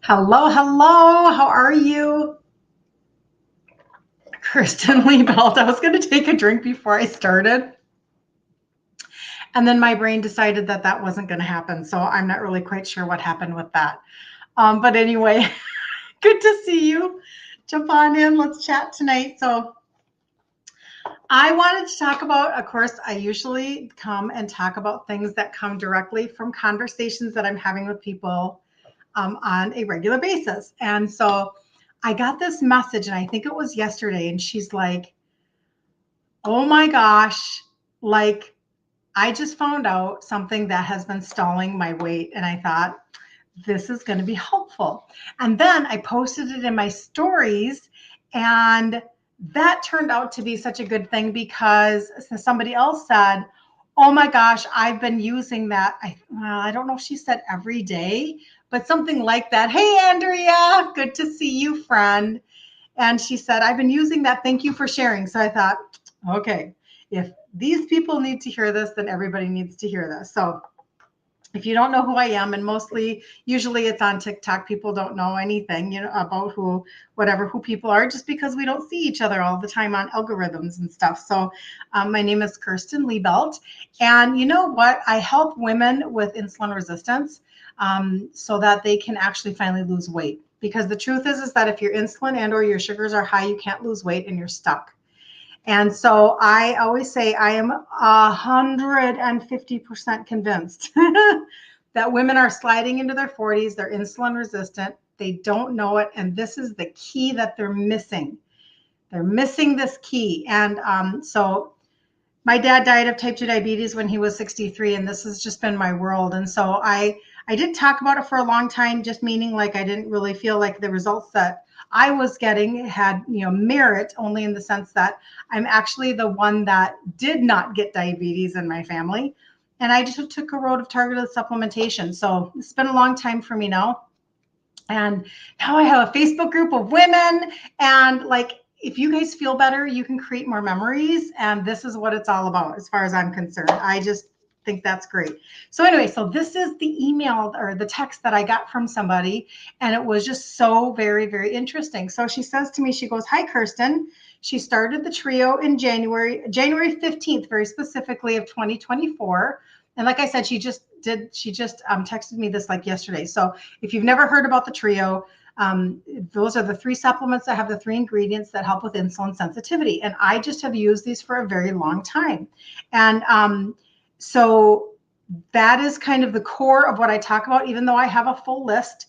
Hello, hello. How are you? Kirsten Liebelt. I was going to take a drink before I started. And then my brain decided that that wasn't going to happen. So I'm not really quite sure what happened with that. But anyway, good to see you. Jump on in. Let's chat tonight. So I wanted to talk about, of course, I usually come and talk about things that come directly from conversations that I'm having with people on a regular basis. And so I got this message, and I think it was yesterday, and she's like, oh my gosh, like I just found out something that has been stalling my weight. And I thought, this is going to be helpful. And then I posted it in my stories, and that turned out to be such a good thing because somebody else said, oh my gosh, I've been using that. I don't know if she said every day, but something like that. Hey, Andrea, good to see you, friend. And she said, I've been using that. Thank you for sharing. So I thought, okay, if these people need to hear this, then everybody needs to hear this. So if you don't know who I am, and usually it's on TikTok, people don't know anything, about who people are, just because we don't see each other all the time on algorithms and stuff. So my name is Kirsten Liebelt, and you know what? I help women with insulin resistance so that they can actually finally lose weight. Because the truth is that if your insulin and or your sugars are high, you can't lose weight and you're stuck. And so I always say I am 150% convinced that women are sliding into their 40s. They're insulin resistant. They don't know it. And this is the key that they're missing. They're missing this key. And so my dad died of type 2 diabetes when he was 63, and this has just been my world. And so I didn't talk about it for a long time, just meaning like I didn't really feel like the results that I was getting had, merit, only in the sense that I'm actually the one that did not get diabetes in my family. And I just took a road of targeted supplementation. So it's been a long time for me now. And now I have a Facebook group of women, and like, if you guys feel better, you can create more memories. And this is what it's all about, as far as I'm concerned. I just think that's great. So anyway, so this is the email or the text that I got from somebody, and it was just so very, very interesting. So she says to me, she goes, hi, Kirsten. She started the trio in January 15th, very specifically, of 2024. And like I said, she just texted me this like yesterday. So if you've never heard about the trio, those are the 3 supplements that have the 3 ingredients that help with insulin sensitivity. And I just have used these for a very long time. And so that is kind of the core of what I talk about, even though I have a full list.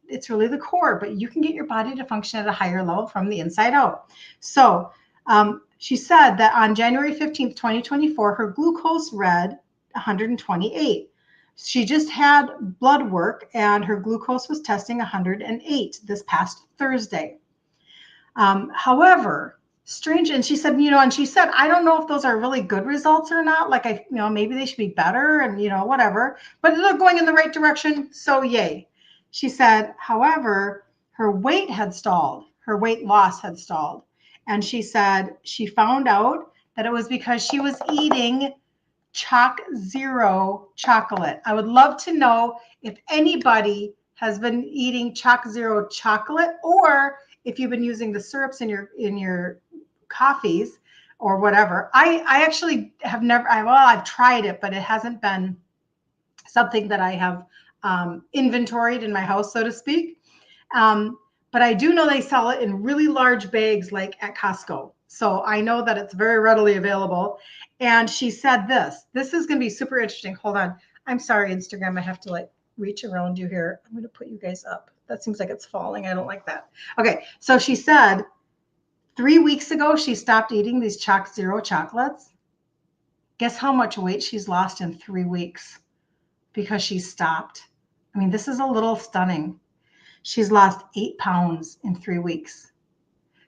It's really the core, but you can get your body to function at a higher level from the inside out. So she said that on January 15th, 2024, her glucose read 128. She just had blood work, and her glucose was testing 108 this past Thursday. However, strange, and she said, I don't know if those are really good results or not. Like, maybe they should be better, and whatever. But they're going in the right direction, so yay. She said, however, her weight had stalled. Her weight loss had stalled. And she said she found out that it was because she was eating Chalk Zero chocolate. I would love to know if anybody has been eating Chalk Zero chocolate, or if you've been using the syrups in your coffees or whatever. I actually have never, I've tried it, but it hasn't been something that I have inventoried in my house, so to speak. But I do know they sell it in really large bags, like at Costco. So I know that it's very readily available. And she said this is going to be super interesting. Hold on. I'm sorry, Instagram. I have to like reach around you here. I'm going to put you guys up. That seems like it's falling. I don't like that. Okay. So she said 3 weeks ago, she stopped eating these Chalk Zero chocolates. Guess how much weight she's lost in 3 weeks because she stopped. I mean, this is a little stunning. She's lost 8 pounds in 3 weeks.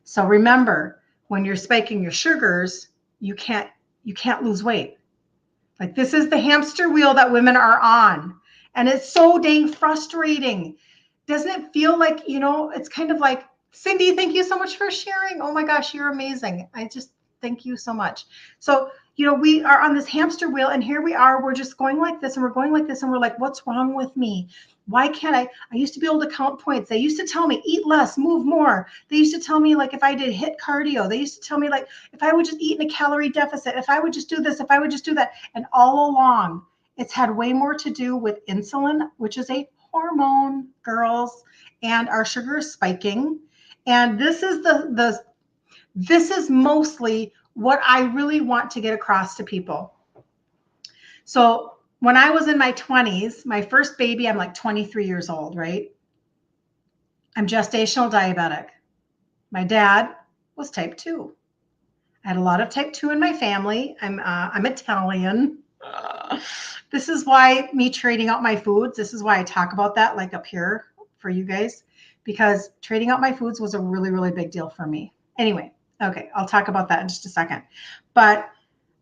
So remember, when you're spiking your sugars, you can't lose weight. Like, this is the hamster wheel that women are on. And it's so dang frustrating. Doesn't it feel like, it's kind of like, Cindy, thank you so much for sharing. Oh my gosh, you're amazing. I just thank you so much. So we are on this hamster wheel, and here we are, we're just going like this and we're going like this, and we're like, what's wrong with me? Why can't I used to be able to count points. They used to tell me eat less, move more. They used to tell me like if I did HIIT cardio, they used to tell me like if I would just eat in a calorie deficit, if I would just do this, if I would just do that. And all along, it's had way more to do with insulin, which is a hormone, girls, and our sugar is spiking. And this is mostly what I really want to get across to people. So when I was in my 20s, my first baby, I'm like 23 years old, right? I'm gestational diabetic. My dad was type 2. I had a lot of type 2 in my family. I'm Italian. This is why me trading out my foods, this is why I talk about that like up here for you guys, because trading out my foods was a really, really big deal for me. Anyway, okay, I'll talk about that in just a second. But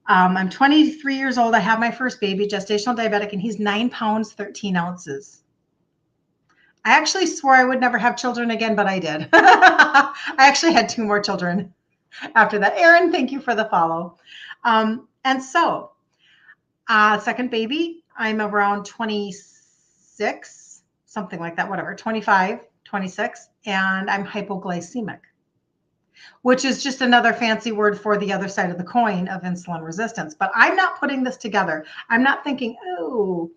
I'm 23 years old. I have my first baby, gestational diabetic, and he's 9 pounds, 13 ounces. I actually swore I would never have children again, but I did. I actually had 2 more children after that. Erin, thank you for the follow. And so, second baby, I'm around 26, something like that, whatever, 25, 26, and I'm hypoglycemic, which is just another fancy word for the other side of the coin of insulin resistance. But I'm not putting this together. I'm not thinking, oh,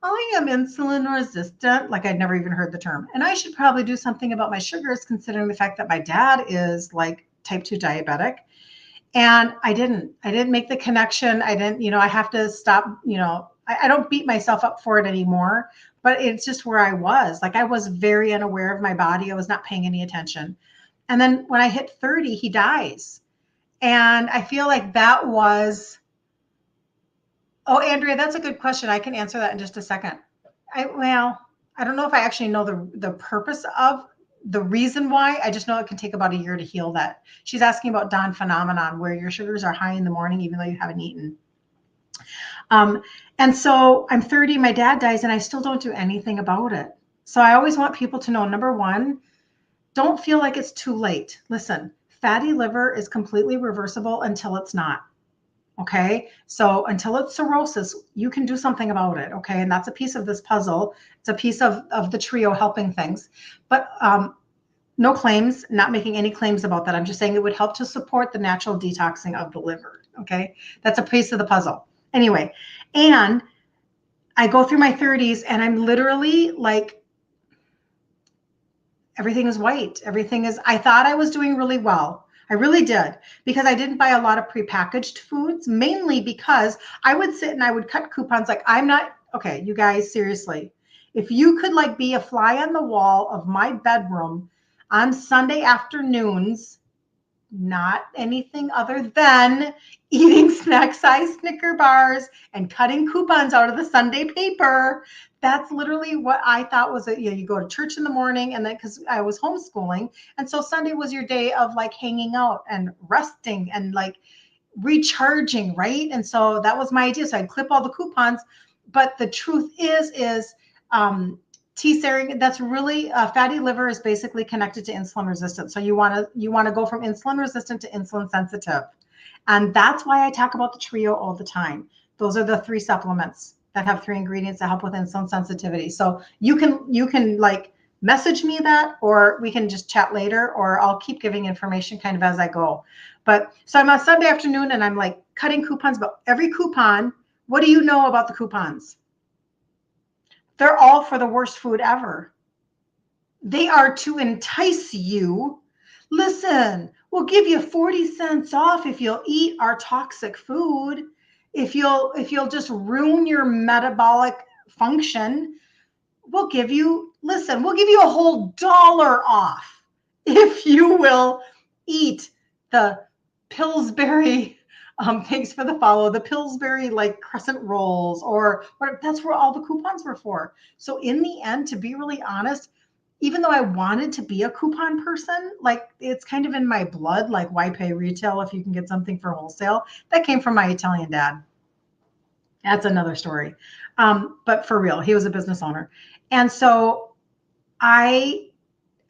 I am insulin resistant, like I'd never even heard the term. And I should probably do something about my sugars, considering the fact that my dad is like type 2 diabetic. And I didn't make the connection. I didn't, I have to stop, I don't beat myself up for it anymore, but it's just where I was. Like I was very unaware of my body. I was not paying any attention. And then when I hit 30, he dies. And I feel like that was, oh, Andrea, that's a good question. I can answer that in just a second. I don't know if I actually know the purpose of the reason why. I just know it can take about a year to heal that. She's asking about Dawn phenomenon, where your sugars are high in the morning, even though you haven't eaten. And so I'm 30, my dad dies, and I still don't do anything about it. So I always want people to know, number one, don't feel like it's too late. Listen, fatty liver is completely reversible until it's not. Okay. So until it's cirrhosis, you can do something about it. Okay. And that's a piece of this puzzle. It's a piece of the trio helping things, but no claims, not making any claims about that. I'm just saying it would help to support the natural detoxing of the liver. Okay. That's a piece of the puzzle. Anyway, and I go through my 30s and I'm literally like, everything is white. I thought I was doing really well. I really did, because I didn't buy a lot of prepackaged foods, mainly because I would sit and I would cut coupons. Like okay, you guys, seriously, if you could like be a fly on the wall of my bedroom on Sunday afternoons, not anything other than eating snack-sized Snicker bars and cutting coupons out of the Sunday paper. That's literally what I thought was you go to church in the morning, and then because I was homeschooling, and so Sunday was your day of like hanging out and resting and like recharging, right? And so that was my idea. So I'd clip all the coupons, but the truth is T-Saring, that's really fatty liver is basically connected to insulin resistance. So you want to go from insulin resistant to insulin sensitive. And that's why I talk about the trio all the time. Those are the 3 supplements that have 3 ingredients that help with insulin sensitivity. So you can like message me that, or we can just chat later, or I'll keep giving information kind of as I go. But so I'm on Sunday afternoon and I'm like cutting coupons, but every coupon, what do you know about the coupons? They're all for the worst food ever. They are to entice you. Listen, we'll give you 40 cents off if you'll eat our toxic food. If you'll just ruin your metabolic function, we'll give you a whole $1 off if you will eat the Pillsbury. Thanks for the follow. The Pillsbury like crescent rolls, or what, that's where all the coupons were for. So in the end, to be really honest, even though I wanted to be a coupon person, like it's kind of in my blood, like why pay retail if you can get something for wholesale? That came from my Italian dad. That's another story. But for real, he was a business owner. And so I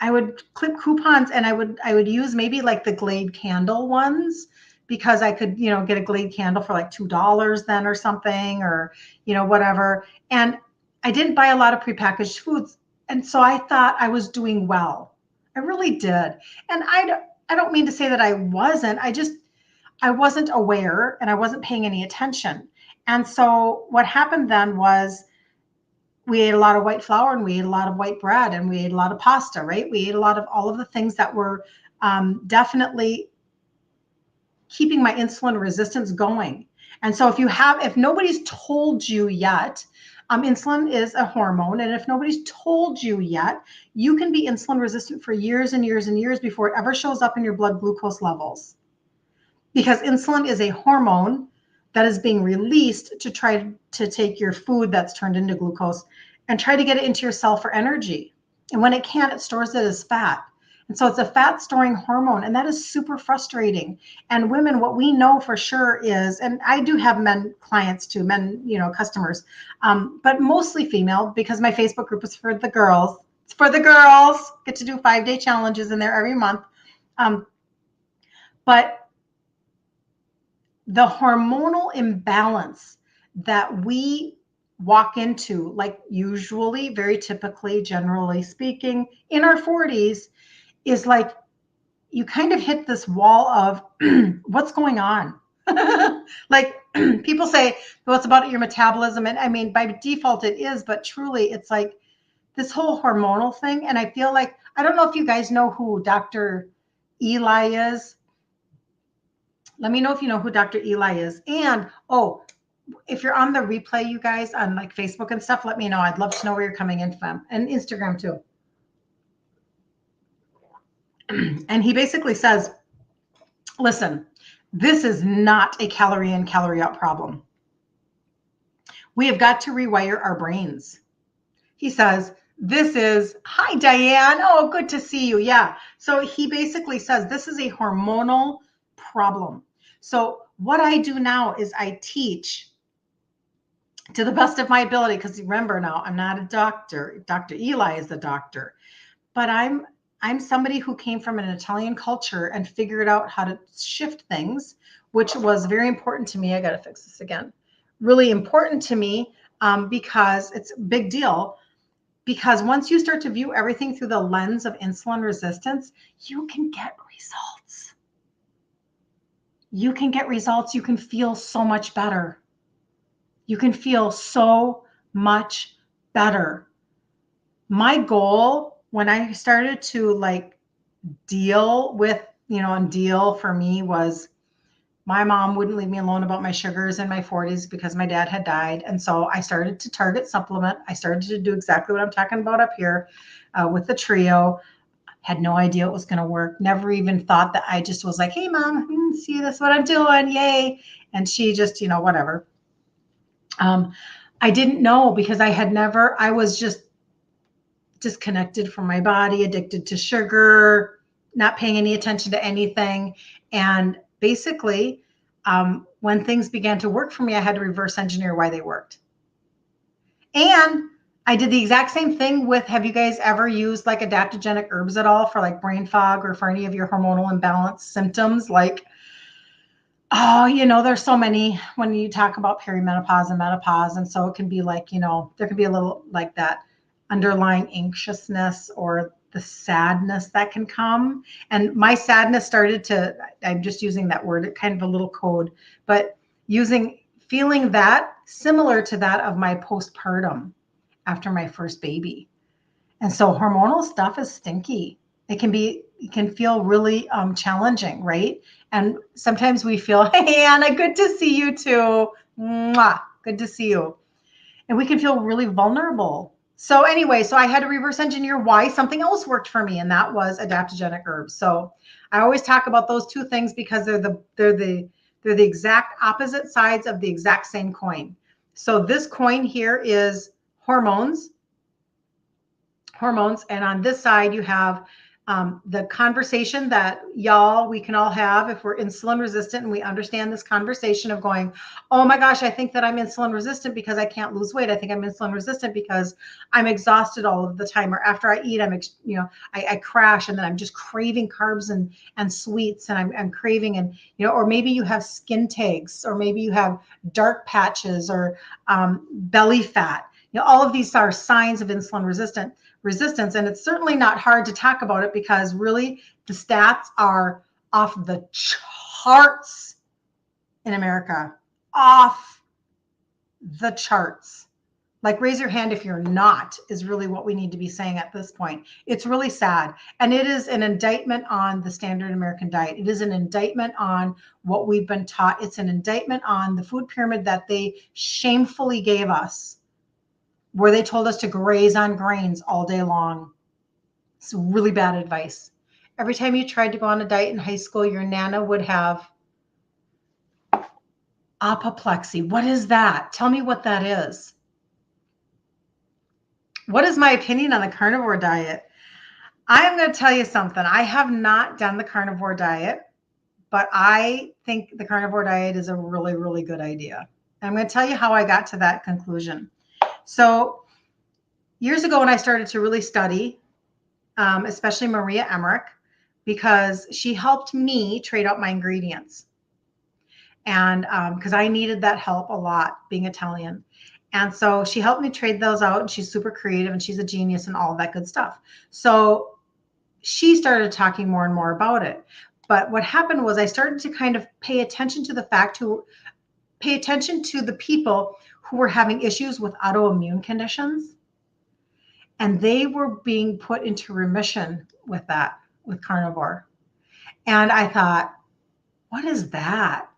would clip coupons, and I would use maybe like the Glade candle ones, because I could, get a Glade candle for like $2 then or something, or, whatever. And I didn't buy a lot of prepackaged foods. And so I thought I was doing well. I really did. And I don't mean to say that I wasn't. I wasn't aware and I wasn't paying any attention. And so what happened then was we ate a lot of white flour and we ate a lot of white bread and we ate a lot of pasta, right? We ate a lot of all of the things that were definitely keeping my insulin resistance going. And so if nobody's told you yet, insulin is a hormone. And if nobody's told you yet, you can be insulin resistant for years and years and years before it ever shows up in your blood glucose levels. Because insulin is a hormone that is being released to try to take your food that's turned into glucose and try to get it into your cell for energy. And when it can't, it stores it as fat. And so it's a fat storing hormone, and that is super frustrating. And women, what we know for sure is, and I do have men clients too, men, customers, but mostly female, because my Facebook group is for the girls. It's for the girls. Get to do 5-day challenges in there every month. But the hormonal imbalance that we walk into, like usually, very typically, generally speaking, in our 40s, is like you kind of hit this wall of what's going on. Like people say, well, it's about your metabolism. And I mean, by default it is, but truly it's like this whole hormonal thing. And I feel like, I don't know if you guys know who Dr. Eli is. Let me know if you know who Dr. Eli is. And, if you're on the replay, you guys, on like Facebook and stuff, let me know. I'd love to know where you're coming in from, and Instagram too. And he basically says, listen, this is not a calorie in, calorie out problem. We have got to rewire our brains. He says, this is, hi, Diane. Oh, good to see you. Yeah. So he basically says this is a hormonal problem. So what I do now is I teach to the best of my ability, because remember now, I'm not a doctor. Dr. Eli is the doctor, but I'm somebody who came from an Italian culture and figured out how to shift things, which was very important to me. I got to fix this again. Really important to me because it's a big deal. Because once you start to view everything through the lens of insulin resistance, you can get results. You can get results. You can feel so much better. You can feel so much better. My goal when I started to like deal with, and deal for me was my mom wouldn't leave me alone about my sugars in my 40s because my dad had died. And so I started to target supplement. I started to do exactly what I'm talking about up here with the trio. Had no idea it was going to work. Never even thought that. I just was like, hey, mom, see this, what I'm doing. Yay. And she just, whatever. I didn't know because I was just disconnected from my body, addicted to sugar, not paying any attention to anything. And basically, when things began to work for me, I had to reverse engineer why they worked. And I did the exact same thing with, have you guys ever used like adaptogenic herbs at all for like brain fog or for any of your hormonal imbalance symptoms? Like, there's so many when you talk about perimenopause and menopause. And so it can be like, there can be a little like that underlying anxiousness or the sadness that can come. And my sadness started to, I'm just using that word, kind of a little code, but feeling that similar to that of my postpartum after my first baby. And so hormonal stuff is stinky. It can feel really challenging, right? And sometimes we feel, hey, Anna, good to see you too. Mwah, good to see you. And we can feel really vulnerable. So anyway, I had to reverse engineer why something else worked for me, and that was adaptogenic herbs. So I always talk about those two things because they're the exact opposite sides of the exact same coin. So this coin here is hormones, and on this side you have The conversation that we can all have if we're insulin resistant, and we understand this conversation of going, oh my gosh, I think that I'm insulin resistant because I can't lose weight. I think I'm insulin resistant because I'm exhausted all of the time, or after I eat, I crash, and then I'm just craving carbs and sweets, and I'm craving, and or maybe you have skin tags, or maybe you have dark patches, or belly fat. All of these are signs of insulin resistance, and it's certainly not hard to talk about it, because really the stats are off the charts in America, off the charts. Like, raise your hand if you're not, is really what we need to be saying at this point. It's really sad, and it is an indictment on the standard American diet. It is an indictment on what we've been taught. It's an indictment on the food pyramid that they shamefully gave us, where they told us to graze on grains all day long. It's really bad advice. Every time you tried to go on a diet in high school, your nana would have apoplexy. What is that? Tell me what that is. What is my opinion on the carnivore diet? I'm going to tell you something. I have not done the carnivore diet, but I think the carnivore diet is a really, really good idea. I'm going to tell you how I got to that conclusion. So years ago, when I started to really study, especially Maria Emmerich, because she helped me trade out my ingredients. And because I needed that help a lot, being Italian. And so she helped me trade those out, and she's super creative, and she's a genius, and all of that good stuff. So she started talking more and more about it. But what happened was I started to kind of pay attention to the people who were having issues with autoimmune conditions. And they were being put into remission with carnivore. And I thought, what is that?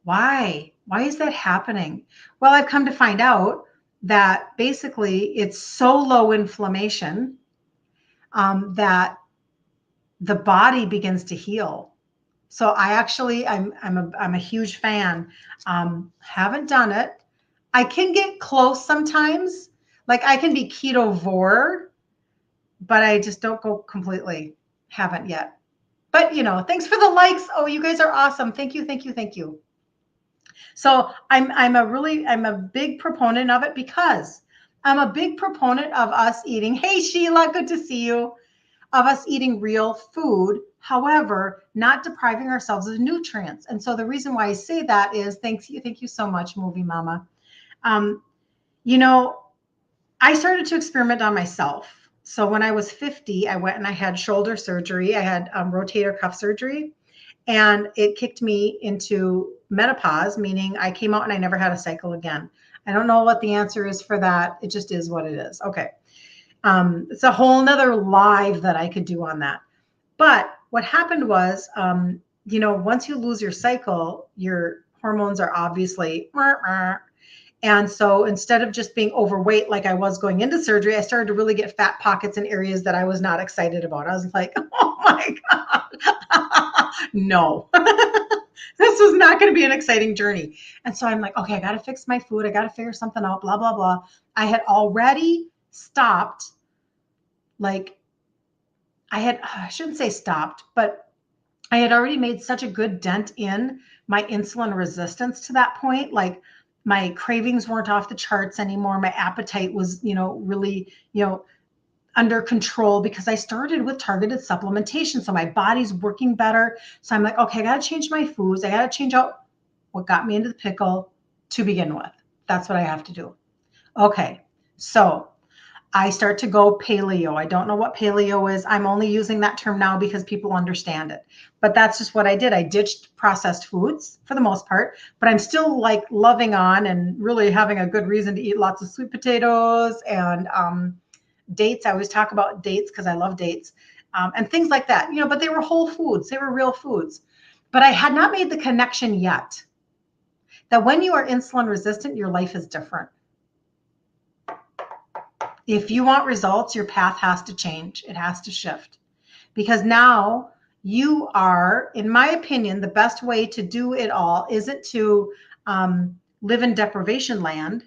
Why? Why is that happening? Well, I've come to find out that basically it's so low inflammation that the body begins to heal. So I'm a huge fan. Haven't done it. I can get close sometimes. Like, I can be ketovore, but I just don't go completely. Haven't yet. But thanks for the likes. Oh, you guys are awesome. Thank you, thank you, thank you. So I'm a big proponent of it, because I'm a big proponent of us eating. Hey, Sheila, good to see you. Of us eating real food, however, not depriving ourselves of nutrients. And so the reason why I say that is, thank you so much, Movie Mama. I started to experiment on myself. So when I was 50, I went and I had shoulder surgery. I had rotator cuff surgery, and it kicked me into menopause, meaning I came out and I never had a cycle again. I don't know what the answer is for that. It just is what it is. Okay. It's a whole nother live that I could do on that. But what happened was, once you lose your cycle, your hormones are obviously, and so instead of just being overweight like I was going into surgery, I started to really get fat pockets in areas that I was not excited about. I was like, oh my God, no, this was not going to be an exciting journey. And so I'm like, okay, I got to fix my food. I got to figure something out, blah, blah, blah. I had already stopped. I shouldn't say stopped, but I had already made such a good dent in my insulin resistance to that point. Like, my cravings weren't off the charts anymore. My appetite was, really, under control, because I started with targeted supplementation. So my body's working better. So I'm like, okay, I got to change my foods. I got to change out what got me into the pickle to begin with. That's what I have to do. Okay. So I start to go paleo. I don't know what paleo is. I'm only using that term now because people understand it. But that's just what I did. I ditched processed foods for the most part, but I'm still like loving on and really having a good reason to eat lots of sweet potatoes and dates. I always talk about dates because I love dates and things like that. But they were whole foods. They were real foods. But I had not made the connection yet that when you are insulin resistant, your life is different. If you want results, your path has to change. It has to shift, because now you are, in my opinion, the best way to do it all isn't to live in deprivation land.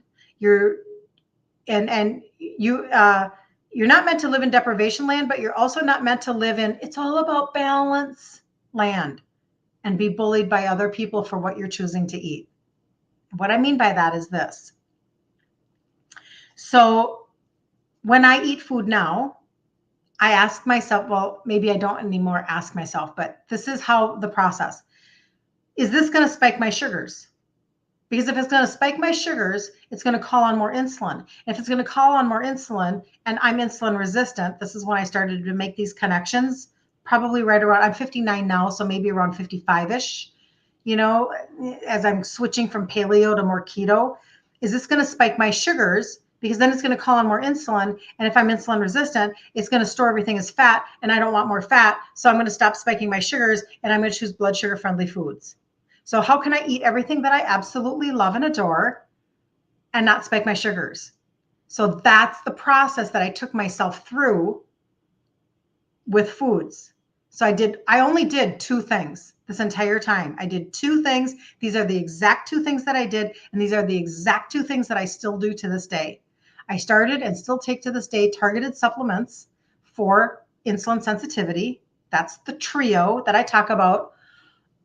you're not meant to live in deprivation land, but you're also not meant to live in, it's all about balance land and be bullied by other people for what you're choosing to eat. What I mean by that is this. So when I eat food now, I ask myself, well, maybe I don't anymore ask myself, but this is how the process. Is this going to spike my sugars? Because if it's going to spike my sugars, it's going to call on more insulin. If it's going to call on more insulin and I'm insulin resistant, this is when I started to make these connections, probably right around, I'm 59 now, so maybe around 55-ish, as I'm switching from paleo to more keto. Is this going to spike my sugars? Because then it's going to call on more insulin. And if I'm insulin resistant, it's going to store everything as fat, and I don't want more fat. So I'm going to stop spiking my sugars, and I'm going to choose blood sugar friendly foods. So how can I eat everything that I absolutely love and adore and not spike my sugars? So that's the process that I took myself through with foods. So I only did 2 things this entire time. I did 2 things. These are the exact 2 things that I did. And these are the exact 2 things that I still do to this day. I started and still take to this day targeted supplements for insulin sensitivity. That's the trio that I talk about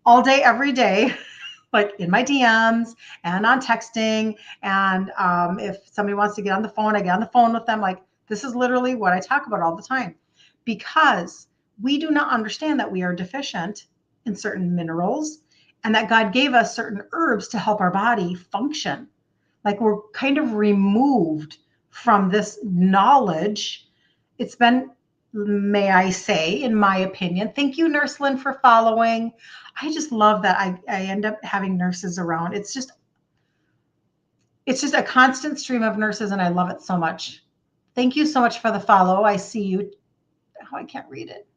all day, every day, like in my DMs and on texting. And if somebody wants to get on the phone, I get on the phone with them. Like, this is literally what I talk about all the time, because we do not understand that we are deficient in certain minerals and that God gave us certain herbs to help our body function. Like, we're kind of removed from this knowledge. It's been, may I say, in my opinion, thank you, Nurse Lynn, for following. I just love that I end up having nurses around. It's just a constant stream of nurses, and I love it so much. Thank you so much for the follow. I see you. Oh, I can't read it.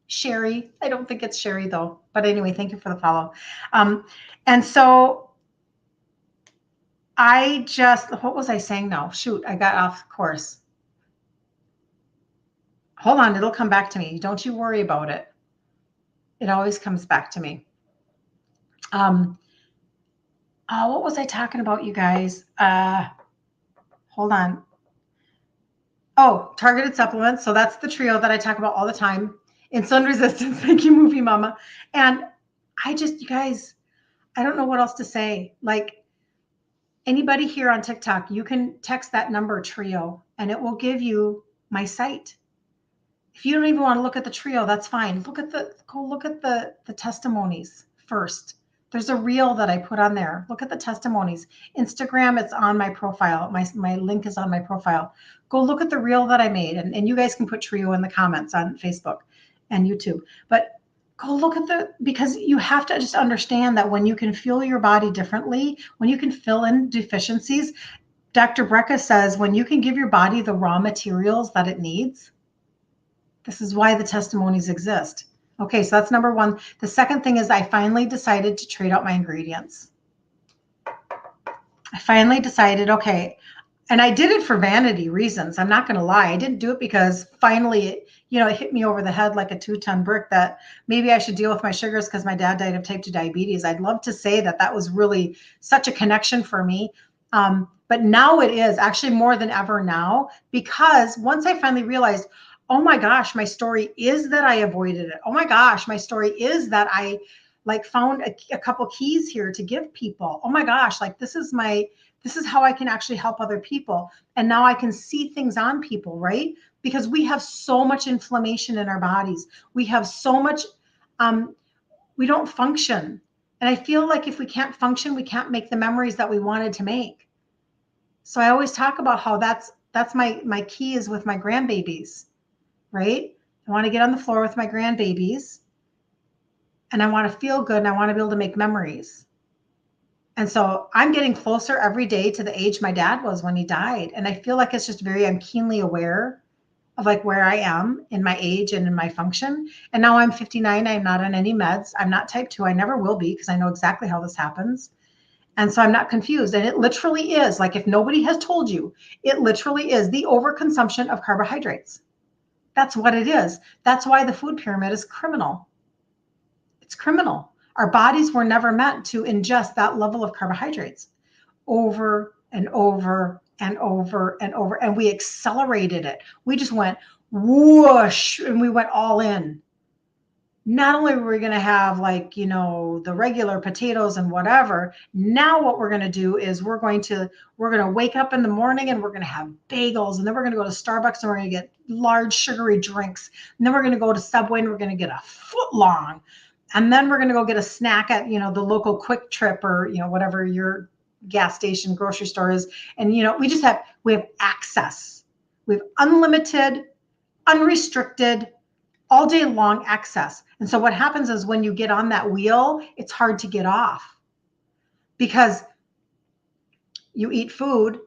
Sherry. I don't think it's Sherry though. But anyway, thank you for the follow. And so what was I saying now? Shoot, I got off course. Hold on, it'll come back to me. Don't you worry about it. It always comes back to me. What was I talking about, you guys? Hold on. Oh, targeted supplements. So that's the trio that I talk about all the time. Insulin resistance. Thank you, Movie Mama. And you guys, I don't know what else to say. Like, anybody here on TikTok, you can text that number trio and it will give you my site. If you don't even want to look at the trio, that's fine. Go look at the testimonies first. There's a reel that I put on there. Look at the testimonies. Instagram, it's on my profile. My link is on my profile. Go look at the reel that I made. And you guys can put trio in the comments on Facebook and YouTube. But go look at because you have to just understand that when you can feel your body differently, when you can fill in deficiencies, Dr. Brecka says, when you can give your body the raw materials that it needs, this is why the testimonies exist. Okay, so that's number 1. The second thing is I finally decided to trade out my ingredients. I finally decided, okay, and I did it for vanity reasons. I'm not going to lie. I didn't do it because finally, it hit me over the head like a 2-ton brick that maybe I should deal with my sugars because my dad died of type 2 diabetes. I'd love to say that was really such a connection for me. But now it is actually more than ever now, because once I finally realized, oh my gosh, my story is that I avoided it. Oh my gosh, my story is that I found a couple keys here to give people. Oh my gosh, this is how I can actually help other people. And now I can see things on people, right? Because we have so much inflammation in our bodies. We have so much, we don't function. And I feel like if we can't function, we can't make the memories that we wanted to make. So I always talk about how that's my key is with my grandbabies. Right? I want to get on the floor with my grandbabies and I want to feel good and I want to be able to make memories. And so I'm getting closer every day to the age my dad was when he died. And I feel like it's just I'm keenly aware of where I am in my age and in my function. And now I'm 59. I'm not on any meds. I'm not type 2. I never will be because I know exactly how this happens. And so I'm not confused. And it literally is, if nobody has told you, it literally is the overconsumption of carbohydrates. That's what it is. That's why the food pyramid is criminal. It's criminal. Our bodies were never meant to ingest that level of carbohydrates over and over and over and over. And we accelerated it. We just went whoosh and we went all in. Not only were we going to have like, the regular potatoes and whatever, now what we're going to do is we're going to wake up in the morning and we're going to have bagels, and then we're going to go to Starbucks and we're going to get large sugary drinks. And then we're going to go to Subway and we're going to get a foot long. And then we're going to go get a snack at, the local Quick Trip or, whatever your gas station, grocery store is. And, we have access. We have unlimited, unrestricted, all day long access. And so what happens is when you get on that wheel, it's hard to get off because you eat food,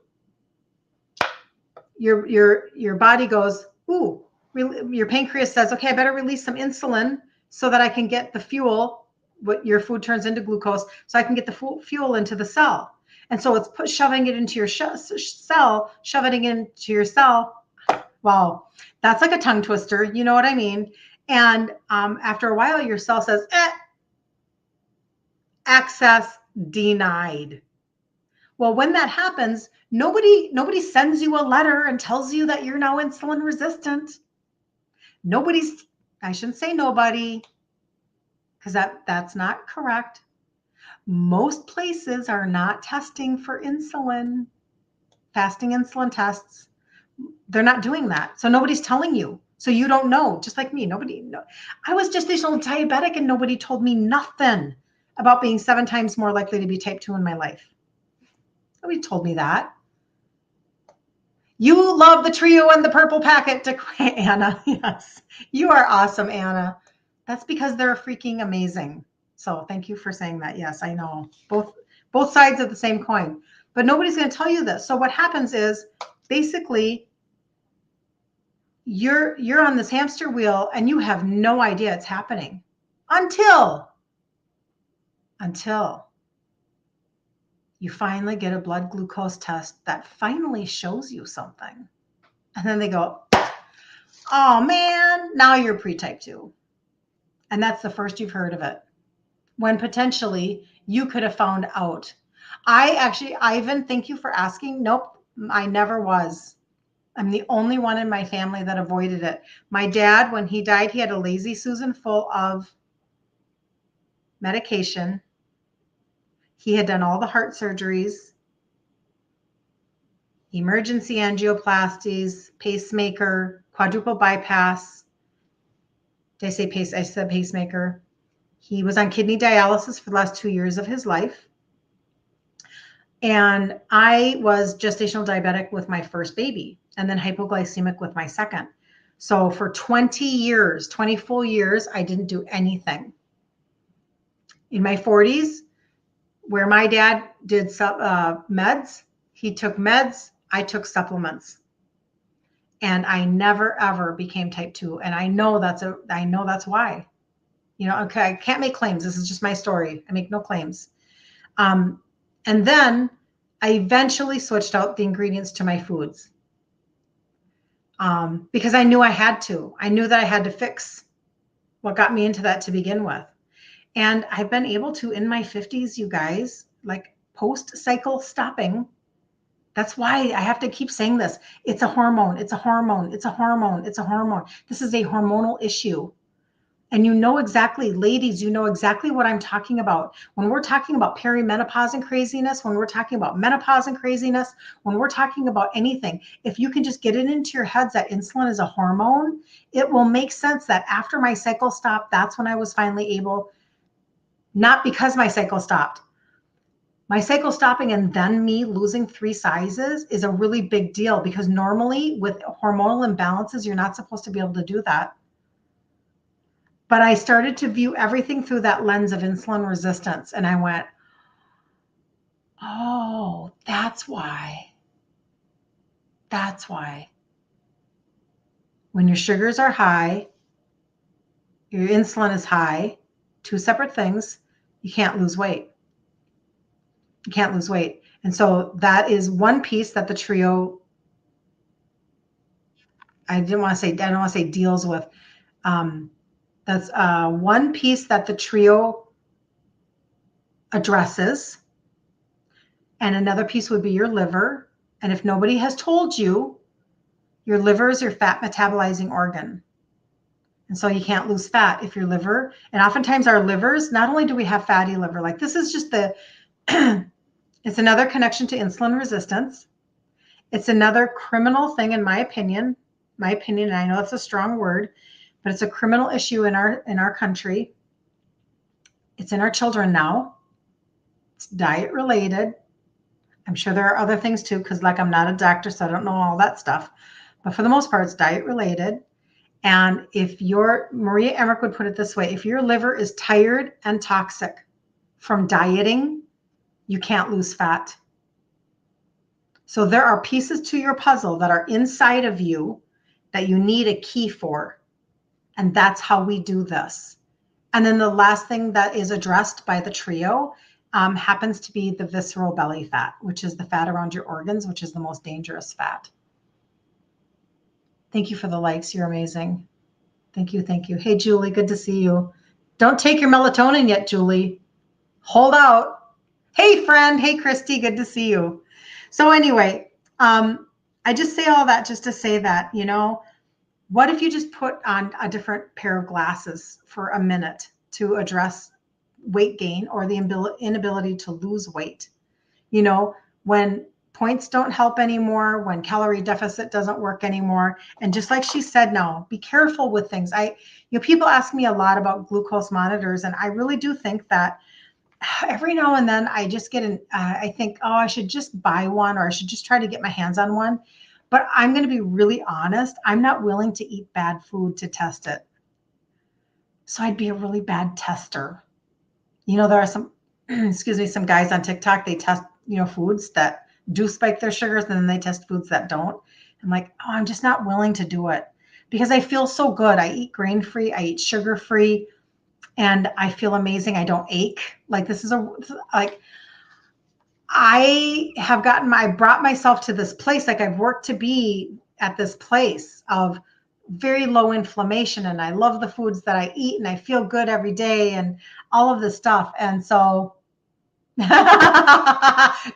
your body goes, ooh, your pancreas says, okay, I better release some insulin so that I can get the fuel, what your food turns into glucose, so I can get the fuel into the cell. And so it's shoving it into your cell, shoving it into your cell. Wow, that's like a tongue twister. You know what I mean? And after a while, your cell says, access denied. Well, when that happens, nobody sends you a letter and tells you that you're now insulin resistant. I shouldn't say nobody, because that's not correct. Most places are not testing for insulin, fasting insulin tests. They're not doing that. So nobody's telling you. So you don't know, just like me. Nobody knows. I was gestational diabetic and nobody told me nothing about being 7 times more likely to be type 2 in my life. Nobody told me that. You love the trio and the purple packet, Anna. Yes, you are awesome, Anna. That's because they're freaking amazing. So thank you for saying that. Yes, I know. Both sides of the same coin. But nobody's going to tell you this. So what happens is basically you're on this hamster wheel and you have no idea it's happening until you finally get a blood glucose test that finally shows you something. And then they go, oh man, now you're pre-type 2. And that's the first you've heard of it, when potentially you could have found out. Ivan, thank you for asking. Nope, I never was. I'm the only one in my family that avoided it. My dad, when he died, he had a Lazy Susan full of medication. He had done all the heart surgeries, emergency angioplasties, pacemaker, quadruple bypass. Did I say I said pacemaker. He was on kidney dialysis for the last 2 years of his life. And I was gestational diabetic with my first baby and then hypoglycemic with my second. So for 20 years, 20 full years, I didn't do anything. In my 40s, where my dad did meds, he took meds, I took supplements. And I never, ever became type 2. And I know that's why. Okay, I can't make claims. This is just my story. I make no claims. And then I eventually switched out the ingredients to my foods because I knew I had to. I knew that I had to fix what got me into that to begin with. And I've been able to, in my 50s, you guys, like post-cycle stopping. That's why I have to keep saying this. It's a hormone. It's a hormone. It's a hormone. It's a hormone. This is a hormonal issue. And ladies, you know exactly what I'm talking about. When we're talking about perimenopause and craziness, when we're talking about menopause and craziness, when we're talking about anything, if you can just get it into your heads that insulin is a hormone, it will make sense that after my cycle stopped, that's when I was finally able, not because my cycle stopped. My cycle stopping and then me losing 3 sizes is a really big deal because normally with hormonal imbalances, you're not supposed to be able to do that. But I started to view everything through that lens of insulin resistance. And I went, oh, that's why. That's why. When your sugars are high, your insulin is high, 2 separate things, you can't lose weight. You can't lose weight. And so that is one piece that the trio, I don't want to say deals with. That's one piece that the trio addresses. And another piece would be your liver. And if nobody has told you, your liver is your fat metabolizing organ. And so you can't lose fat if your liver, and oftentimes our livers, not only do we have fatty liver, like this is just the, it's another connection to insulin resistance. It's another criminal thing, in my opinion, and I know it's a strong word, but it's a criminal issue in our country. It's in our children now. It's diet related. I'm sure there are other things too, because like I'm not a doctor, so I don't know all that stuff. But for the most part, it's diet related. And if Maria Emmerich would put it this way, if your liver is tired and toxic from dieting, you can't lose fat. So there are pieces to your puzzle that are inside of you that you need a key for. And that's how we do this. And then the last thing that is addressed by the trio happens to be the visceral belly fat, which is the fat around your organs, which is the most dangerous fat. Thank you for the likes. You're amazing. Thank you. Thank you. Hey, Julie, good to see you. Don't take your melatonin yet, Julie. Hold out. Hey, friend. Hey, Christy, good to see you. So anyway, I just say all that just to say that, what if you just put on a different pair of glasses for a minute to address weight gain or the inability to lose weight? When points don't help anymore, when calorie deficit doesn't work anymore. And just like she said, now be careful with things. People ask me a lot about glucose monitors, and I really do think that every now and then I just I think, oh, I should just buy one, or I should just try to get my hands on one. But I'm going to be really honest. I'm not willing to eat bad food to test it. So I'd be a really bad tester. There are some, some guys on TikTok, they test, foods that do spike their sugars, and then they test foods that don't. I'm like, oh, I'm just not willing to do it because I feel so good. I eat grain-free, I eat sugar-free, and I feel amazing. I don't ache. Like I brought myself to this place. Like I've worked to be at this place of very low inflammation, and I love the foods that I eat, and I feel good every day and all of this stuff. And so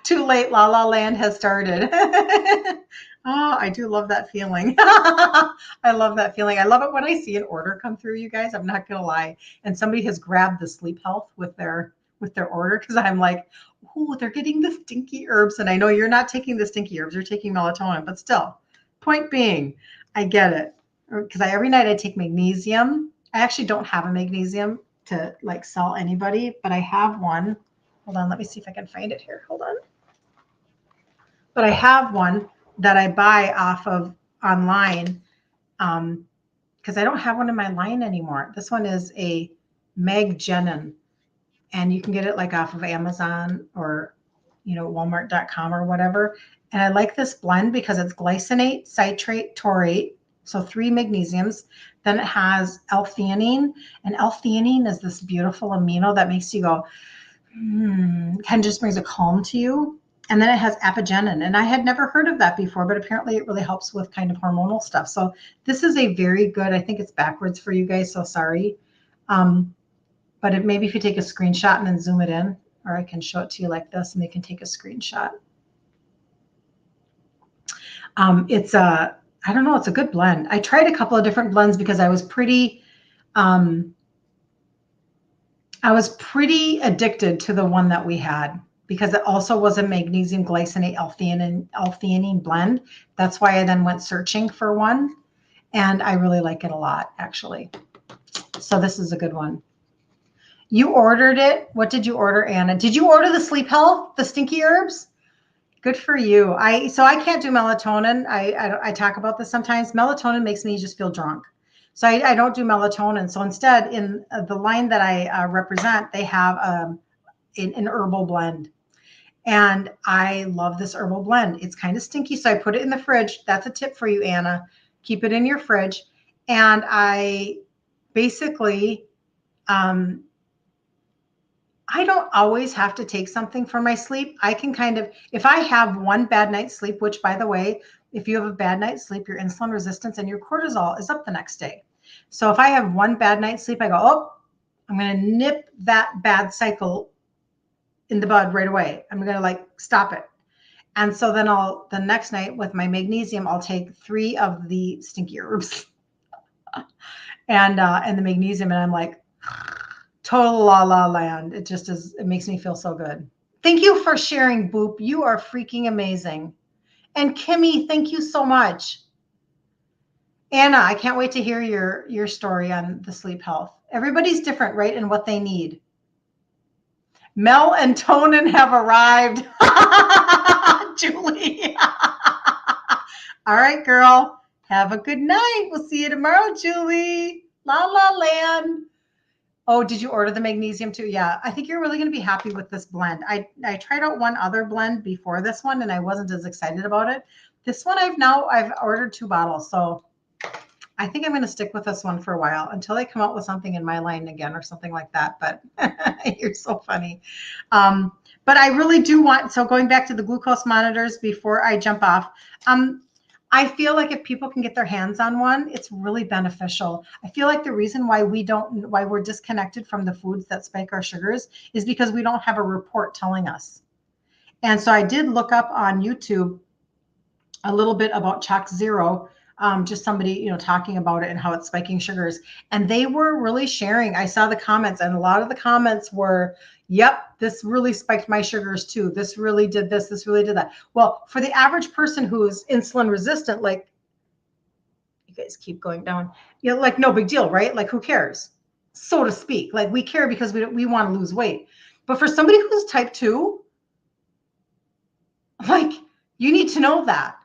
too late, La La Land has started. Oh, I do love that feeling. I love that feeling. I love it when I see an order come through, you guys. I'm not going to lie. And somebody has grabbed the sleep health with their order, because I'm like, oh, they're getting the stinky herbs. And I know you're not taking the stinky herbs, you're taking melatonin, but still, point being, I get it. Because every night I take magnesium. I actually don't have a magnesium to like sell anybody, but I have one. Hold on, let me see if I can find it here. Hold on. But I have one that I buy off of online because I don't have one in my line anymore. This one is a Maggenin, and you can get it like off of Amazon or Walmart.com or whatever. And I like this blend because it's glycinate, citrate, taurate, so 3 magnesiums. Then it has L-theanine, and L-theanine is this beautiful amino that makes you go, kind of just brings a calm to you. And then it has apigenin, and I had never heard of that before, but apparently it really helps with kind of hormonal stuff. So this is a very good, I think it's backwards for you guys, so sorry. But maybe if you take a screenshot and then zoom it in, or I can show it to you like this and they can take a screenshot. It's I don't know, it's a good blend. I tried a couple of different blends because I was pretty addicted to the one that we had, because it also was a magnesium glycinate L-theanine blend. That's why I then went searching for one, and I really like it a lot, actually. So this is a good one. You ordered it. What did you order, Anna? Did you order the sleep health, the stinky herbs? Good for you. So I can't do melatonin. I talk about this sometimes. Melatonin makes me just feel drunk. So I don't do melatonin. So instead, in the line that I represent, they have an herbal blend. And I love this herbal blend. It's kind of stinky, so I put it in the fridge. That's a tip for you, Anna. Keep it in your fridge. And I basically, I don't always have to take something for my sleep. I can if I have one bad night's sleep, which by the way, if you have a bad night's sleep, your insulin resistance and your cortisol is up the next day. So if I have one bad night's sleep, I go, oh, I'm going to nip that bad cycle in the bud right away. I'm going to stop it. And so then the next night with my magnesium, I'll take 3 of the stinky herbs and the magnesium. And I'm like, total la la land. It just is, it makes me feel so good. Thank you for sharing, Boop. You are freaking amazing. And Kimmy, thank you so much. Anna, I can't wait to hear your story on the sleep health. Everybody's different, right? And what they need. Mel and Tonin have arrived. Julie. All right, girl. Have a good night. We'll see you tomorrow, Julie. La la land. Oh, did you order the magnesium too? Yeah, I think you're really going to be happy with this blend. I tried out one other blend before this one, and I wasn't as excited about it. This one I've ordered 2 bottles, so I think I'm going to stick with this one for a while until they come out with something in my line again or something like that. But you're so funny. But I really do want, so going back to the glucose monitors before I jump off, I feel like if people can get their hands on one, it's really beneficial. I feel like the reason why we're disconnected from the foods that spike our sugars is because we don't have a report telling us. And so I did look up on YouTube a little bit about Chalk Zero, just somebody, talking about it and how it's spiking sugars. And they were really sharing. I saw the comments, and a lot of the comments were, yep, this really spiked my sugars too. This really did this. This really did that. Well, for the average person who's insulin resistant, like, you guys keep going down, like no big deal, right? Like who cares, so to speak? Like we care because we want to lose weight. But for somebody who's type 2, like you need to know that,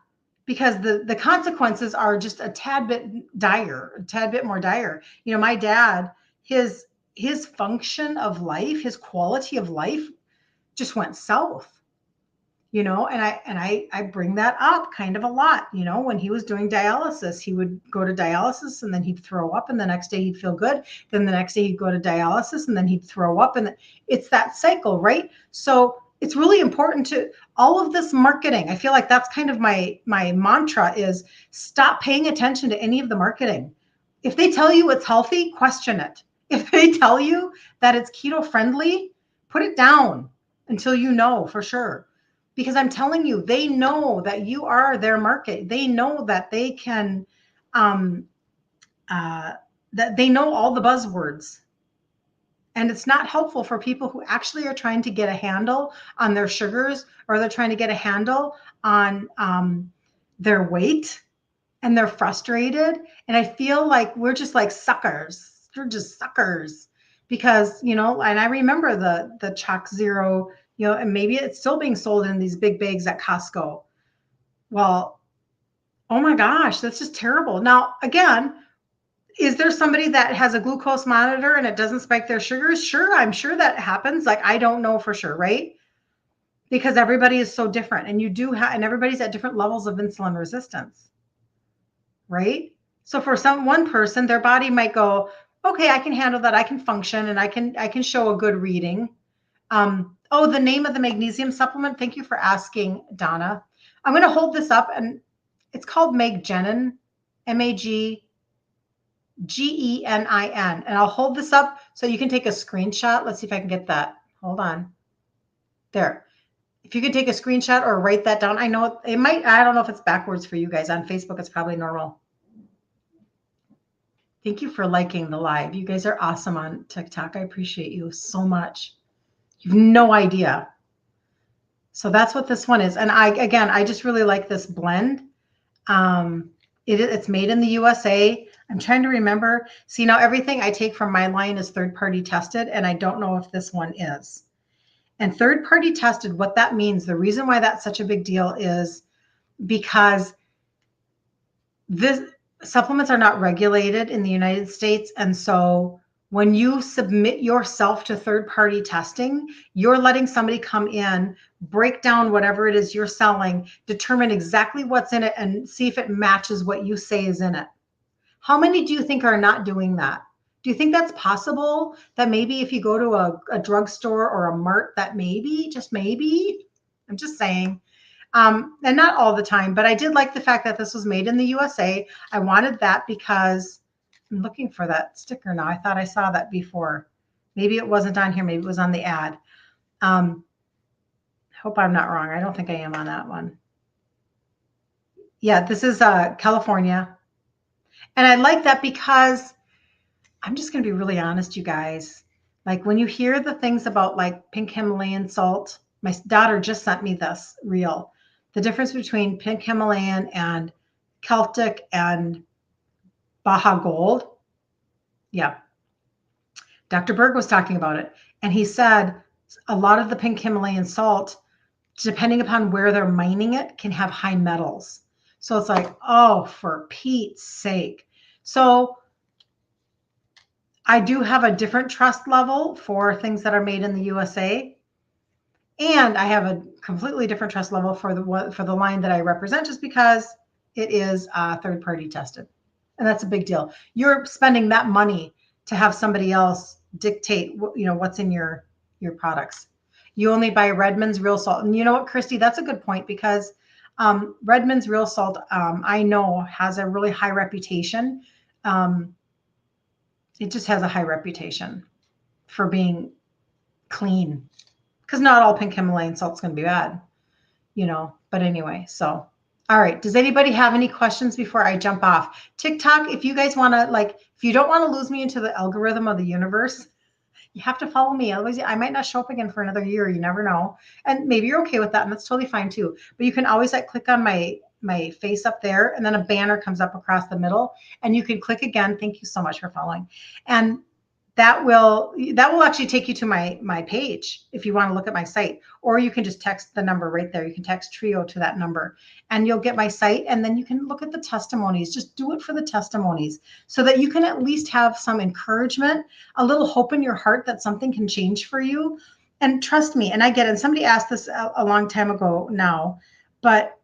because the consequences are just a tad bit more dire. My dad, his function of life, his quality of life just went south, and I bring that up kind of a lot. When he was doing dialysis, he would go to dialysis and then he'd throw up, and the next day he'd feel good. Then the next day he'd go to dialysis and then he'd throw up, and it's that cycle, right? So it's really important to all of this marketing. I feel like that's kind of my mantra is stop paying attention to any of the marketing. If they tell you it's healthy, question it. If they tell you that it's keto friendly, put it down until you know for sure. Because I'm telling you, they know that you are their market. They know that they can, that they know all the buzzwords. And it's not helpful for people who actually are trying to get a handle on their sugars, or they're trying to get a handle on their weight, and they're frustrated. And I feel like we're just like suckers. We're just suckers because, and I remember the Chalk Zero, and maybe it's still being sold in these big bags at Costco. Well, oh my gosh, that's just terrible. Now, again, is there somebody that has a glucose monitor and it doesn't spike their sugars? Sure, I'm sure that happens. Like, I don't know for sure, right? Because everybody is so different, and and everybody's at different levels of insulin resistance, right? So for one person, their body might go, okay, I can handle that. I can function, and I can show a good reading. Oh, the name of the magnesium supplement. Thank you for asking, Donna. I'm going to hold this up, and it's called Maggenin, Maggenin. And I'll hold this up so you can take a screenshot. Let's see if I can get that. Hold on. There. If you could take a screenshot or write that down. I know it might, I don't know if it's backwards for you guys. On Facebook, it's probably normal. Thank you for liking the live. You guys are awesome on TikTok. I appreciate you so much. You've no idea. So that's what this one is. And I just really like this blend. It's made in the USA. I'm trying to remember. See, now everything I take from my line is third-party tested, and I don't know if this one is. And third-party tested, what that means, the reason why that's such a big deal is because supplements are not regulated in the United States. And so when you submit yourself to third-party testing, you're letting somebody come in, break down whatever it is you're selling, determine exactly what's in it, and see if it matches what you say is in it. How many do you think are not doing that? Do you think that's possible? That maybe if you go to a drugstore or a mart, that maybe, just maybe, I'm just saying, and not all the time, but I did like the fact that this was made in the USA. I wanted that because I'm looking for that sticker now. I thought I saw that before. Maybe it wasn't on here. Maybe it was on the ad. hope I'm not wrong. I don't think I am on that one. Yeah, this is California. And I like that because I'm just going to be really honest, you guys. Like when you hear the things about like pink Himalayan salt, my daughter just sent me this reel. The difference between pink Himalayan and Celtic and Baja Gold. Yeah. Dr. Berg was talking about it. And he said a lot of the pink Himalayan salt, depending upon where they're mining it, can have high metals. So it's like, oh, for Pete's sake. So I do have a different trust level for things that are made in the USA. And I have a completely different trust level for the line that I represent, just because it is third party tested. And that's a big deal. You're spending that money to have somebody else dictate what's in your products. You only buy Redmond's Real Salt. And you know what, Christy, that's a good point, because Redmond's Real Salt, I know, has a really high reputation. It just has a high reputation for being clean, because not all pink Himalayan salt is going to be bad, but anyway. So, all right. Does anybody have any questions before I jump off TikTok? If you guys want to, if you don't want to lose me into the algorithm of the universe, you have to follow me. Otherwise, I might not show up again for another year. You never know. And maybe you're okay with that, and that's totally fine too. But you can always click on my face up there, and then a banner comes up across the middle, and you can click again. Thank you so much for following. And that will actually take you to my page if you want to look at my site, or you can just text the number right there. You can text TRIO to that number and you'll get my site, and then you can look at the testimonies. Just do it for the testimonies so that you can at least have some encouragement, a little hope in your heart that something can change for you. And trust me, and I get it. And somebody asked this a long time ago now, but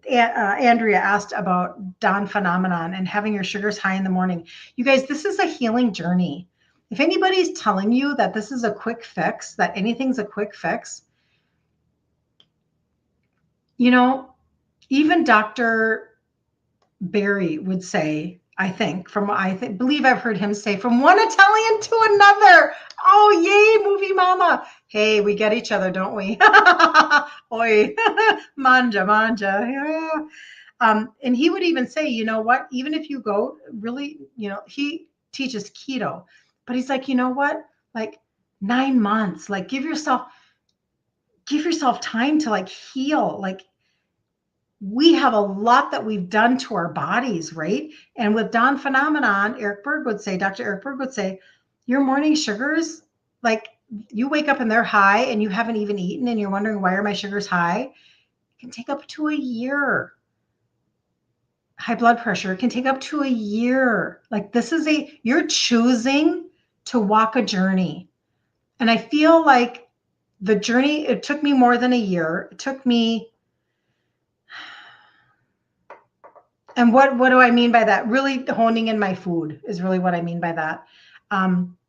Andrea asked about Dawn phenomenon and having your sugars high in the morning. You guys, this is a healing journey. If anybody's telling you that this is a quick fix, that anything's a quick fix, even Dr. Barry would say, believe I've heard him say, from one Italian to another. Oh, yay, movie mama. Hey, we get each other, don't we? Oi, manja. Yeah. And he would even say, you know what, even if you go really, he teaches keto, but he's like, you know what, 9 months, give yourself time to heal. We have a lot that we've done to our bodies, right? And with Dawn phenomenon, Dr. Eric Berg would say, your morning sugars, you wake up and they're high and you haven't even eaten and you're wondering, why are my sugars high? It can take up to a year. High blood pressure can take up to a year. You're choosing to walk a journey. And I feel like the journey, it took me more than a year. It took me, and what do I mean by that? Really honing in my food is really what I mean by that.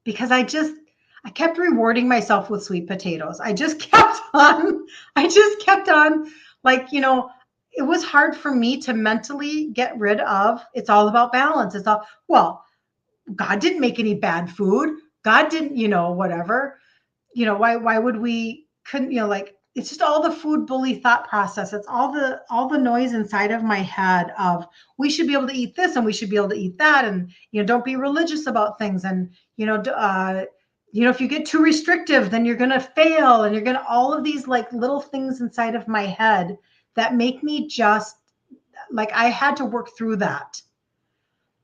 Because I kept rewarding myself with sweet potatoes. I just kept on, it was hard for me to mentally get rid of, it's all about balance. God didn't make any bad food. God didn't, whatever, why would we couldn't, it's just all the food bully thought process. It's all the noise inside of my head of, we should be able to eat this and we should be able to eat that. And, don't be religious about things. And, if you get too restrictive, then you're going to fail. And you're going to, all of these little things inside of my head that make me just I had to work through that.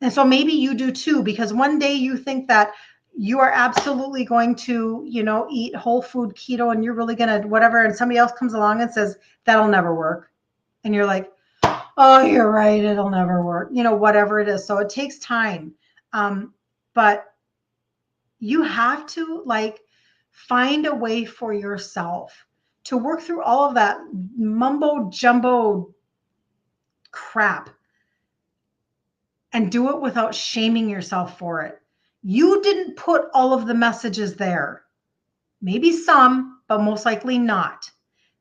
And so maybe you do too, because one day you think that you are absolutely going to, eat whole food keto and you're really going to whatever. And somebody else comes along and says, that'll never work. And you're like, oh, you're right. It'll never work. Whatever it is. So it takes time. But you have to find a way for yourself to work through all of that mumbo jumbo crap and do it without shaming yourself for it. You didn't put all of the messages there. Maybe some, but most likely not.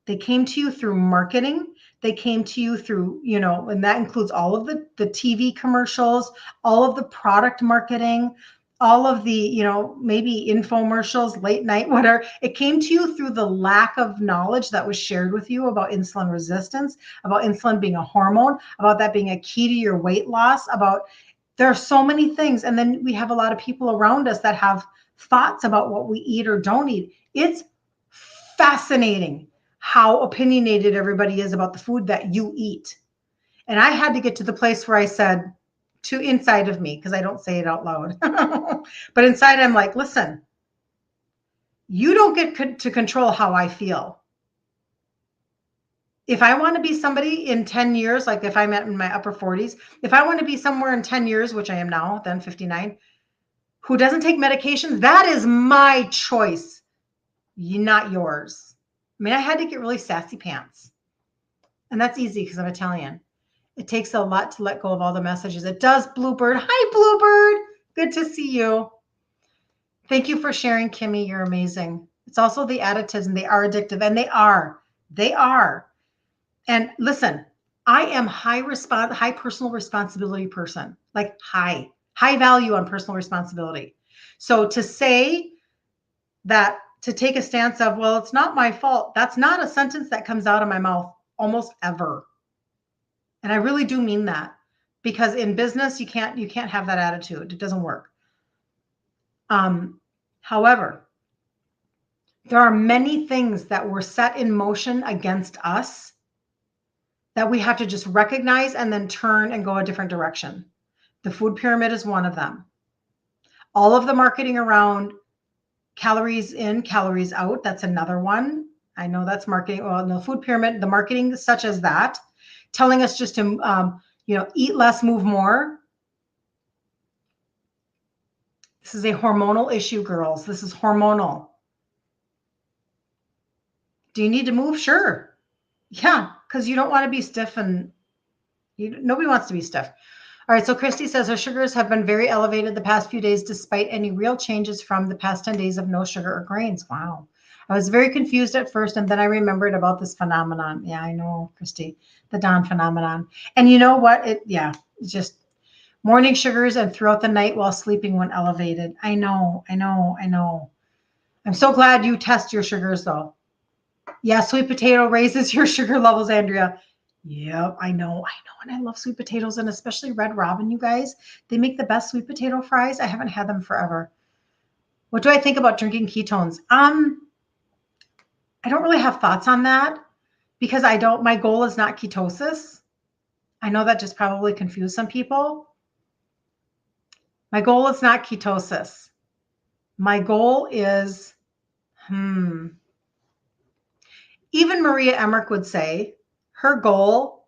They came to you through marketing. They came to you through, and that includes all of the TV commercials, all of the product marketing, all of the, maybe infomercials, late night, whatever, it came to you through the lack of knowledge that was shared with you about insulin resistance, about insulin being a hormone, about that being a key to your weight loss, about there are so many things. And then we have a lot of people around us that have thoughts about what we eat or don't eat. It's fascinating how opinionated everybody is about the food that you eat. And I had to get to the place where I said, to inside of me, because I don't say it out loud, but inside I'm like, listen, you don't get to control how I feel. If I want to be somebody in 10 years, like if I'm in my upper 40s, if I want to be somewhere in 10 years, which I am now, then 59, who doesn't take medications, that is my choice, not yours. I mean, I had to get really sassy pants. And that's easy because I'm Italian. It takes a lot to let go of all the messages. It does, Bluebird. Hi, Bluebird. Good to see you. Thank you for sharing, Kimmy. You're amazing. It's also the additives, and they are addictive, and they are. They are. And listen, I am high personal responsibility person, like high value on personal responsibility. So to say that, to take a stance of, well, it's not my fault, that's not a sentence that comes out of my mouth almost ever. And I really do mean that, because in business, you can't have that attitude. It doesn't work. However, there are many things that were set in motion against us that we have to just recognize and then turn and go a different direction. The food pyramid is one of them. All of the marketing around calories in, calories out, that's another one. I know that's marketing. Well, no, food pyramid, the marketing such as that, telling us just to, eat less, move more. This is a hormonal issue, girls. This is hormonal. Do you need to move? Sure. Yeah, because you don't want to be stiff, and nobody wants to be stiff. All right, so Christy says her sugars have been very elevated the past few days despite any real changes from the past 10 days of no sugar or grains. Wow. I was very confused at first, and then I remembered about this phenomenon. Yeah, I know, Christy, the Dawn phenomenon. And you know what? It's just morning sugars and throughout the night while sleeping when elevated. I know. I'm so glad you test your sugars, though. Yeah, sweet potato raises your sugar levels, Andrea. Yep, I know. And I love sweet potatoes, and especially Red Robin, you guys. They make the best sweet potato fries. I haven't had them forever. What do I think about drinking ketones? I don't really have thoughts on that, because my goal is not ketosis. I know that just probably confused some people. My goal is not ketosis. My goal is, even Maria Emmerich would say her goal,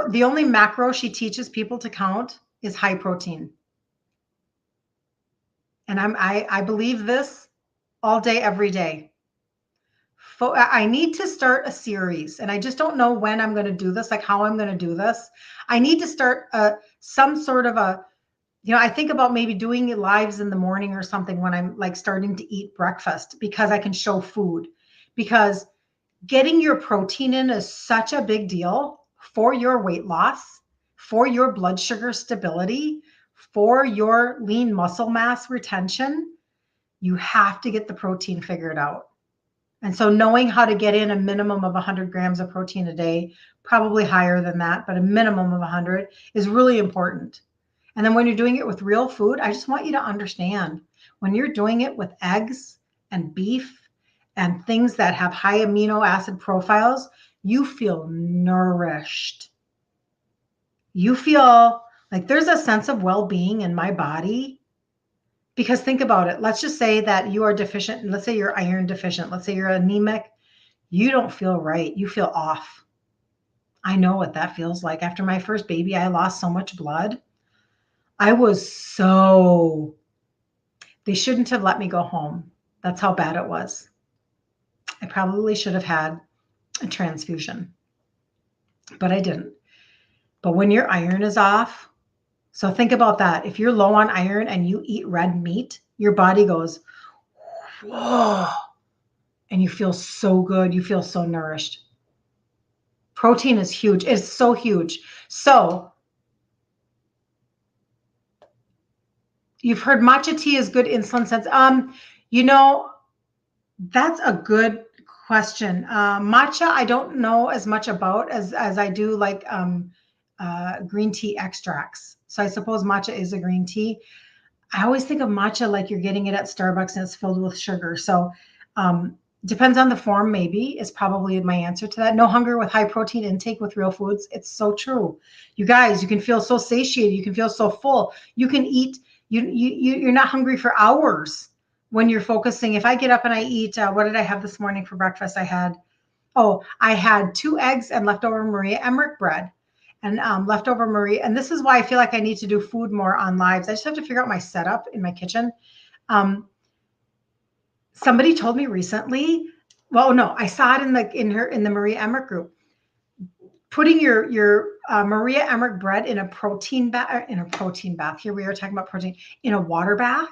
the only macro she teaches people to count is high protein. And I believe this all day, every day. I need to start a series, and I just don't know when I'm going to do this, like how I'm going to do this. I need to start some sort of I think about maybe doing lives in the morning or something when I'm like starting to eat breakfast, because I can show food, because getting your protein in is such a big deal for your weight loss, for your blood sugar stability, for your lean muscle mass retention. You have to get the protein figured out. And so knowing how to get in a minimum of 100 grams of protein a day, probably higher than that, but a minimum of 100 is really important. And then when you're doing it with real food, I just want you to understand, when you're doing it with eggs and beef and things that have high amino acid profiles, you feel nourished. You feel like there's a sense of well-being in my body. Because think about it. Let's just say that you are deficient, and let's say you're iron deficient. Let's say you're anemic. You don't feel right. You feel off. I know what that feels like. After my first baby, I lost so much blood. They shouldn't have let me go home. That's how bad it was. I probably should have had a transfusion, but I didn't. But when your iron is off, so think about that. If you're low on iron and you eat red meat, your body goes, whoa, and you feel so good. You feel so nourished. Protein is huge. It's so huge. So You've heard matcha tea is good insulin sense. You know, that's a good question. Matcha, I don't know as much about as I do like green tea extracts. So I suppose matcha is a green tea. I always think of matcha like you're getting it at Starbucks and it's filled with sugar. So depends on the form, maybe is probably my answer to that. No hunger with high protein intake with real foods. It's so true. You guys, you can feel so satiated. You can feel so full. You can eat. You're not hungry for hours when you're focusing. If I get up and I eat, what did I have this morning for breakfast? I had 2 eggs and leftover Maria Emmerich bread and leftover Marie. And this is why I feel like I need to do food more on lives. I just have to figure out my setup in my kitchen. Somebody told me recently, well, no, I saw it in the Maria Emmerich group, putting your Maria Emmerich bread in a protein bath, Here we are talking about protein in a water bath,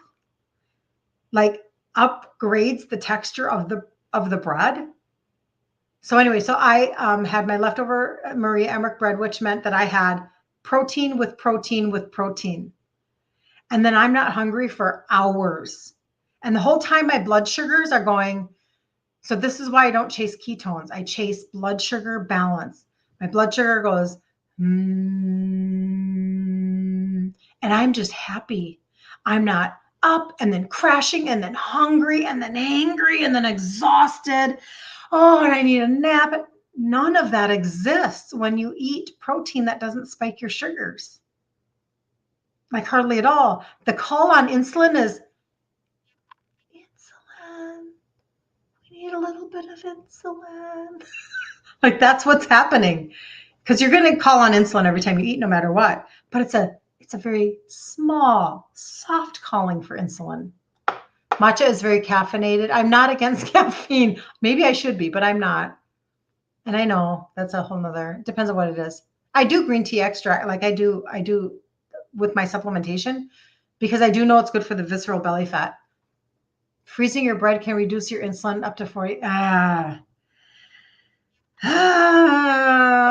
like upgrades the texture of the bread. So anyway, so I had my leftover Maria Emmerich bread, which meant that I had protein with protein with protein. And then I'm not hungry for hours. And the whole time my blood sugars are going. So this is why I don't chase ketones. I chase blood sugar balance. My blood sugar goes, and I'm just happy. I'm not up and then crashing and then hungry and then angry and then exhausted. Oh, and I need a nap. None of that exists when you eat protein that doesn't spike your sugars. Like hardly at all. The call on insulin is insulin. We need a little bit of insulin. Like that's what's happening. Because you're going to call on insulin every time you eat, no matter what. But it's a very small, soft calling for insulin. Matcha is very caffeinated. I'm not against caffeine. Maybe I should be, but I'm not. And I know that's a whole nother, depends on what it is. I do green tea extract, like I do with my supplementation, because I do know it's good for the visceral belly fat. Freezing your bread can reduce your insulin up to 40.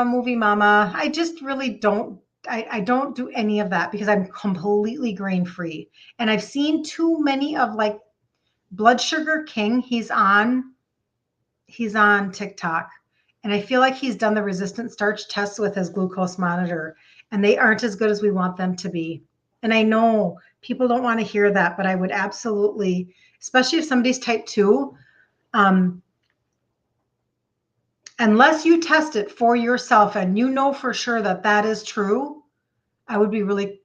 Movie mama. I just really don't. I don't do any of that because I'm completely grain free. And I've seen too many of like Blood Sugar King. He's on TikTok. And I feel like he's done the resistant starch tests with his glucose monitor, and they aren't as good as we want them to be. And I know people don't want to hear that, but I would absolutely, especially if somebody's type 2, unless you test it for yourself and you know for sure that that is true, I would be really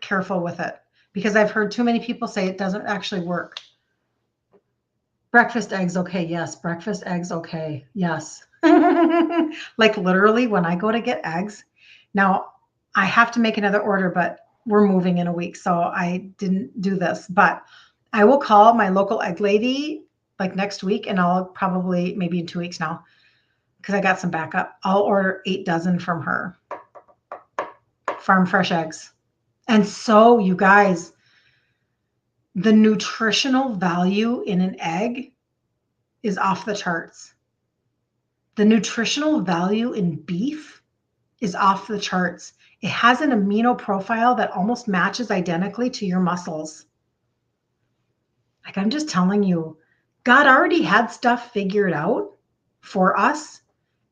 careful with it because I've heard too many people say it doesn't actually work. Breakfast eggs, okay. Yes. Breakfast eggs, okay. Yes. Like literally when I go to get eggs, now I have to make another order, but we're moving in a week. So I didn't do this, but I will call my local egg lady like next week, and I'll probably maybe in 2 weeks now, because I got some backup. I'll order 8 dozen from her. Farm fresh eggs. And so you guys, the nutritional value in an egg is off the charts. The nutritional value in beef is off the charts. It has an amino profile that almost matches identically to your muscles. Like I'm just telling you, God already had stuff figured out for us.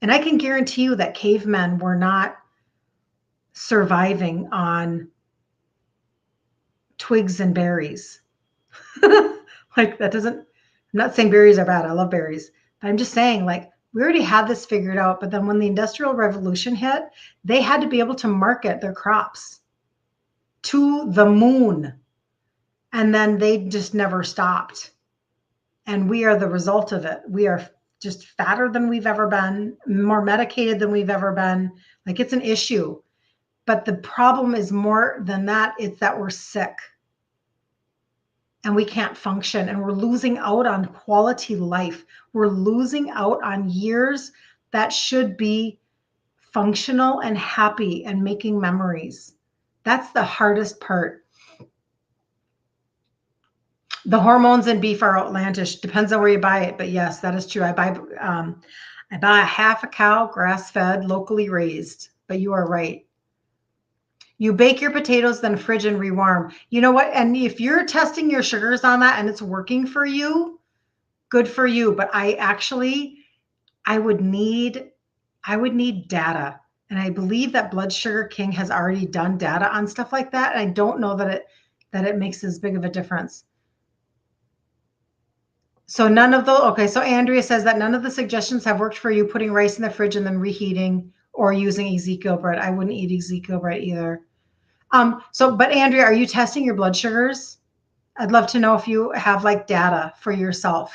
And I can guarantee you that cavemen were not surviving on twigs and berries. Like that doesn't, I'm not saying berries are bad. I love berries. But I'm just saying like we already had this figured out. But then when the Industrial Revolution hit, they had to be able to market their crops to the moon. And then they just never stopped. And we are the result of it. We are just fatter than we've ever been, more medicated than we've ever been. Like it's an issue. But the problem is more than that. It's that we're sick and we can't function and we're losing out on quality life. We're losing out on years that should be functional and happy and making memories. That's the hardest part. The hormones in beef are outlandish. Depends on where you buy it, but yes, that is true. I buy a half a cow, grass-fed, locally raised. But you are right. You bake your potatoes, then fridge and rewarm. You know what? And if you're testing your sugars on that and it's working for you, good for you. But I would need data. And I believe that Blood Sugar King has already done data on stuff like that. And I don't know that it makes as big of a difference. So so Andrea says that none of the suggestions have worked for you, putting rice in the fridge and then reheating or using Ezekiel bread. I wouldn't eat Ezekiel bread either. But Andrea, are you testing your blood sugars? I'd love to know if you have like data for yourself.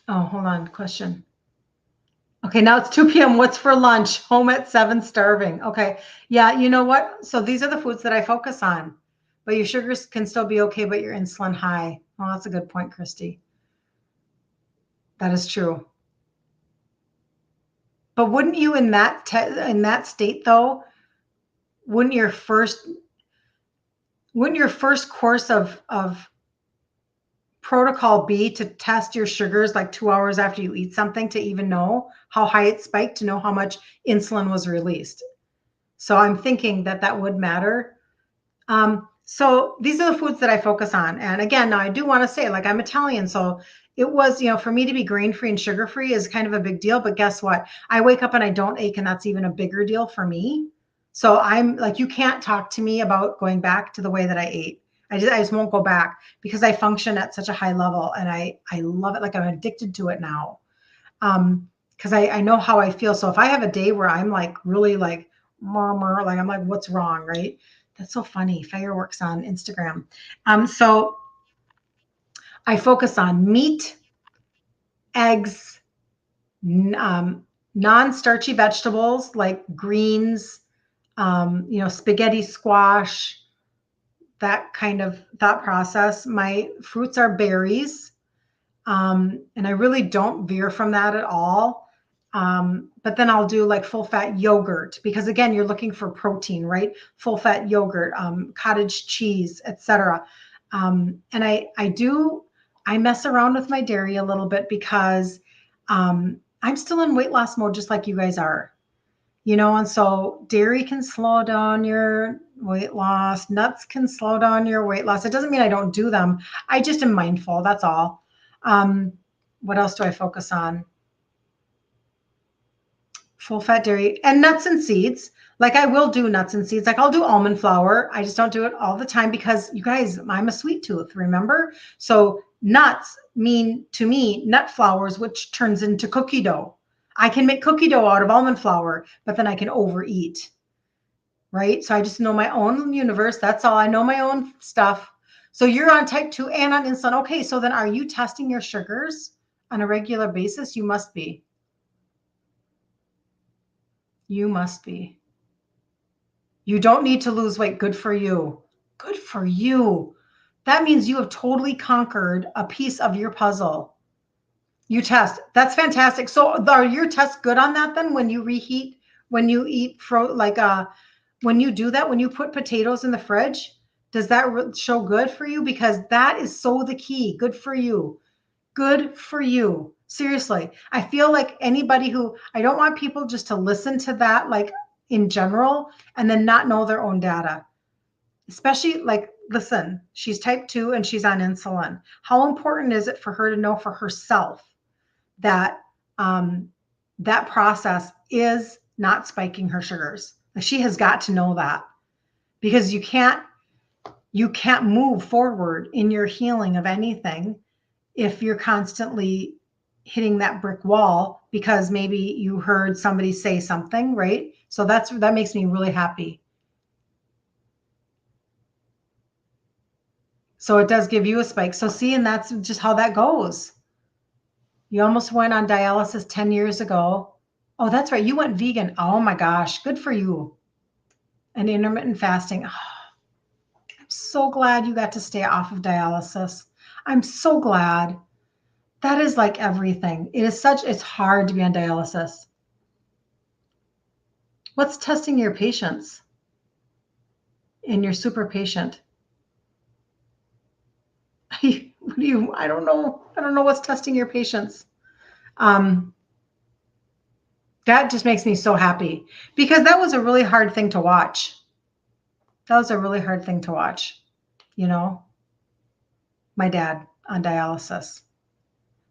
Oh, hold on. Question. Okay, now it's 2 p.m. What's for lunch? Home at 7, starving. Okay. Yeah, you know what? So these are the foods that I focus on. But your sugars can still be okay, but your insulin high. Oh, that's a good point, Christy. That is true. But wouldn't you in that state though, wouldn't your first course of protocol be to test your sugars like 2 hours after you eat something to even know how high it spiked, to know how much insulin was released? So I'm thinking that would matter. So these are the foods that I focus on. And again, now I do want to say, like, I'm Italian, so it was, for me to be grain-free and sugar-free is kind of a big deal. But guess what? I wake up and I don't ache, and that's even a bigger deal for me. So I'm like, you can't talk to me about going back to the way that I ate. I just won't go back because I function at such a high level, and I love it. Like, I'm addicted to it now. Because I know how I feel. So if I have a day where I'm like really like murmur, like I'm like, what's wrong, right? That's so funny. Fireworks on Instagram. So I focus on meat, eggs, non-starchy vegetables like greens, spaghetti squash, that kind of thought process. My fruits are berries. And I really don't veer from that at all. But then I'll do like full fat yogurt because again, you're looking for protein, right? Full fat yogurt, cottage cheese, etc. And I mess around with my dairy a little bit because I'm still in weight loss mode, just like you guys are, and so dairy can slow down your weight loss. Nuts can slow down your weight loss. It doesn't mean I don't do them. I just am mindful. That's all. What else do I focus on? Full fat dairy and nuts and seeds. Like I will do nuts and seeds. Like I'll do almond flour. I just don't do it all the time because you guys, I'm a sweet tooth, remember? So nuts mean to me nut flours, which turns into cookie dough. I can make cookie dough out of almond flour, but then I can overeat, right? So I just know my own universe. That's all. I know my own stuff. So you're on type 2 and on insulin. Okay, so then are you testing your sugars on a regular basis? You must be. You must be. You don't need to lose weight. Good for you. Good for you. That means you have totally conquered a piece of your puzzle. You test. That's fantastic. So are your tests good on that then when you reheat, when you eat when you do that, when you put potatoes in the fridge, does that show good for you? Because that is so the key. Good for you. Good for you. Seriously. I feel like I don't want people just to listen to that, like in general, and then not know their own data. Especially like, listen, she's type 2 and she's on insulin. How important is it for her to know for herself that that process is not spiking her sugars? She has got to know that because you can't move forward in your healing of anything if you're constantly hitting that brick wall because maybe you heard somebody say something, right? So that makes me really happy. So it does give you a spike. So see, and that's just how that goes. You almost went on dialysis 10 years ago. Oh, that's right. You went vegan. Oh my gosh. Good for you. And intermittent fasting. Oh, I'm so glad you got to stay off of dialysis. I'm so glad. That is like everything. It's hard to be on dialysis. What's testing your patience in your super patient? I don't know. I don't know what's testing your patience. That just makes me so happy because that was a really hard thing to watch. That was a really hard thing to watch, you know, my dad on dialysis.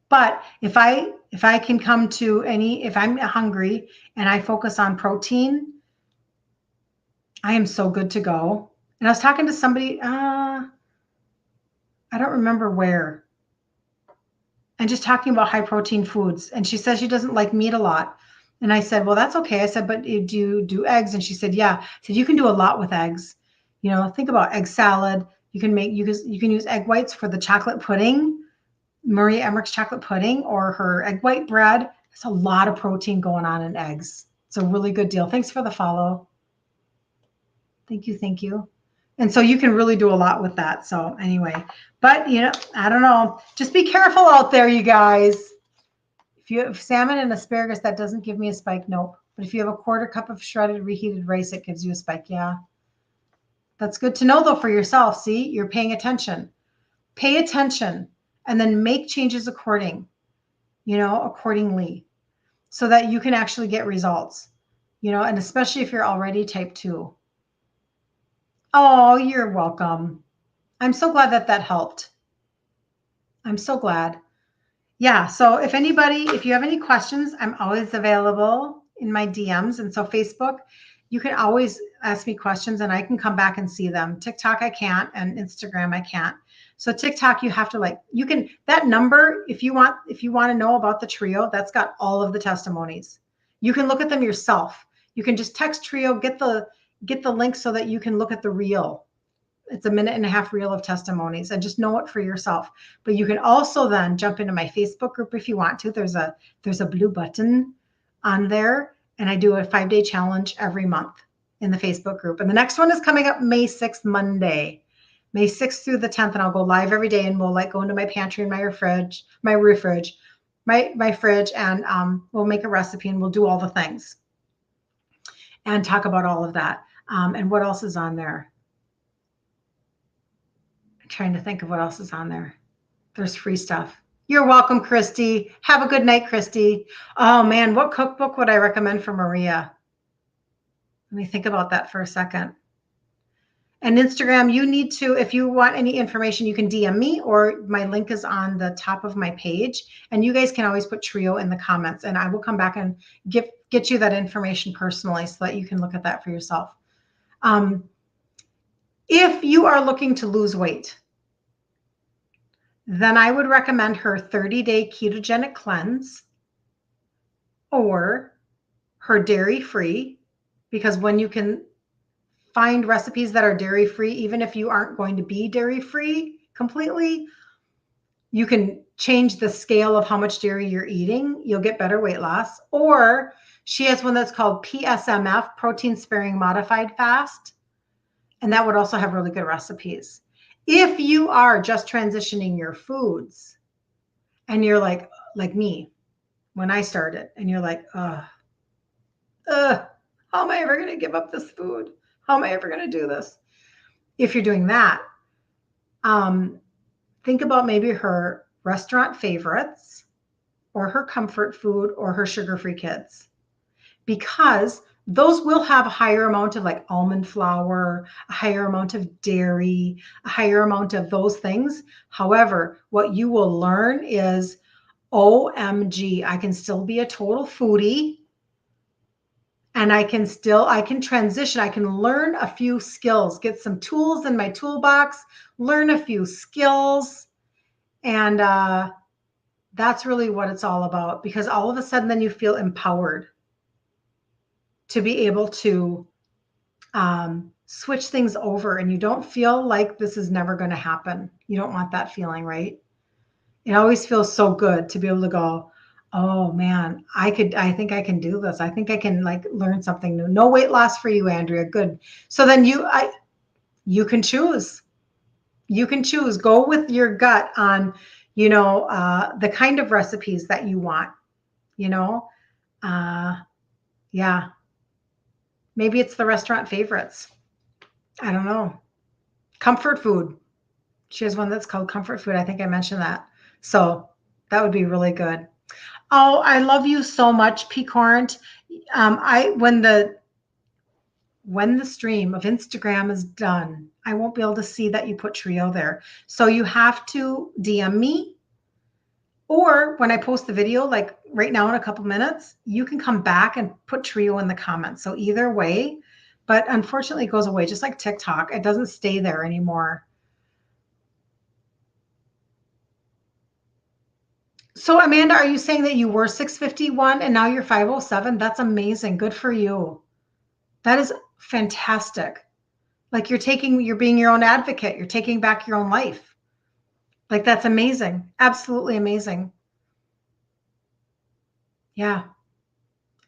But if I can come to if I'm hungry and I focus on protein, I am so good to go. And I was talking to somebody, I don't remember where, and just talking about high protein foods. And she says she doesn't like meat a lot. And I said, well, that's okay. I said, but do you do eggs? And she said, yeah. I said, you can do a lot with eggs. You know, think about egg salad. You can use egg whites for the chocolate pudding, Maria Emmerich's chocolate pudding, or her egg white bread. There's a lot of protein going on in eggs. It's a really good deal. Thanks for the follow. Thank you. Thank you. And so you can really do a lot with that. So anyway, but you know, I don't know. Just be careful out there, you guys. If you have salmon and asparagus, that doesn't give me a spike. Nope. But if you have a quarter cup of shredded reheated rice, it gives you a spike. Yeah. That's good to know though for yourself. See, you're paying attention. Pay attention and then make changes accordingly, so that you can actually get results, and especially if you're already type 2. Oh, you're welcome. I'm so glad that helped. I'm so glad. Yeah. So if you have any questions, I'm always available in my DMs. And so Facebook, you can always ask me questions and I can come back and see them. TikTok, I can't. And Instagram, I can't. So TikTok, you have to that number, if you want to know about the trio, that's got all of the testimonies. You can look at them yourself. You can just text trio, get the link so that you can look at the reel. It's a 1.5-minute reel of testimonies and just know it for yourself. But you can also then jump into my Facebook group if you want to. There's a blue button on there, and I do a 5-day challenge every month in the Facebook group. And the next one is coming up May 6th, Monday, May 6th through the 10th. And I'll go live every day, and we'll go into my pantry and my fridge, and we'll make a recipe and we'll do all the things and talk about all of that. And what else is on there? Trying to think of what else is on there. There's free stuff. You're welcome, Christy. Have a good night, Christy. Oh man, what cookbook would I recommend for Maria? Let me think about that for a second. And Instagram, you need to, if you want any information, you can DM me, or my link is on the top of my page. And you guys can always put trio in the comments, and I will come back and get you that information personally so that you can look at that for yourself. If you are looking to lose weight, then I would recommend her 30-day ketogenic cleanse or her dairy-free, because when you can find recipes that are dairy-free, even if you aren't going to be dairy-free completely, you can change the scale of how much dairy you're eating. You'll get better weight loss. Or she has one that's called PSMF, Protein Sparing Modified Fast, and that would also have really good recipes. If you are just transitioning your foods and you're like me when I started, and you're like, how am I ever going to give up this food? How am I ever going to do this? If you're doing that, think about maybe her restaurant favorites or her comfort food or her sugar-free kids, because those will have a higher amount of almond flour, a higher amount of dairy, a higher amount of those things. However, what you will learn is, OMG, I can still be a total foodie, and I can transition. I can learn a few skills, get some tools in my toolbox, learn a few skills. And that's really what it's all about, because all of a sudden then you feel empowered to be able to switch things over, and you don't feel like this is never going to happen. You don't want that feeling, right? It always feels so good to be able to go, oh man, I think I can do this. I think I can learn something new. No weight loss for you, Andrea. Good. So then you can choose. You can choose. Go with your gut on, the kind of recipes that you want, yeah. Maybe it's the restaurant favorites. I don't know. Comfort food. She has one that's called comfort food. I think I mentioned that. So that would be really good. Oh, I love you so much, Picorn. When the stream of Instagram is done, I won't be able to see that you put Trio there. So you have to DM me, or when I post the video, like right now in a couple minutes, you can come back and put Trio in the comments. So either way, but unfortunately it goes away, just like TikTok. It doesn't stay there anymore. So Amanda, are you saying that you were 651 and now you're 507? That's amazing. Good for you. That is fantastic. Like you're being your own advocate. You're taking back your own life. Like that's amazing. Absolutely amazing. Yeah.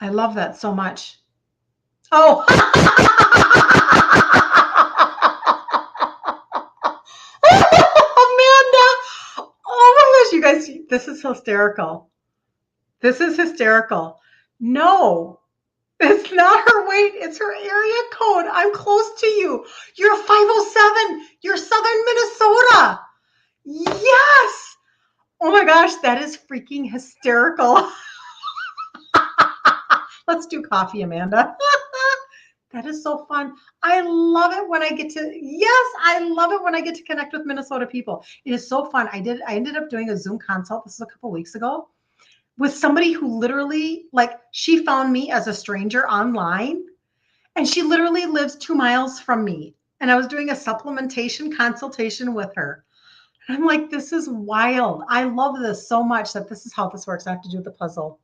I love that so much. Oh. Amanda. Oh my gosh, you guys, this is hysterical. This is hysterical. No, it's not her weight. It's her area code. I'm close to you. You're 507. You're Southern Minnesota. Yes. Oh my gosh, that is freaking hysterical. Let's do coffee, Amanda. That is so fun. I love it when I get to, yes, I love it when I get to connect with Minnesota people. It is so fun. I ended up doing a Zoom consult. This is a couple weeks ago with somebody who literally, like, she found me as a stranger online and she literally lives 2 miles from me. And I was doing a supplementation consultation with her. And I'm like, this is wild. I love this so much that this is how this works. I have to do the puzzle.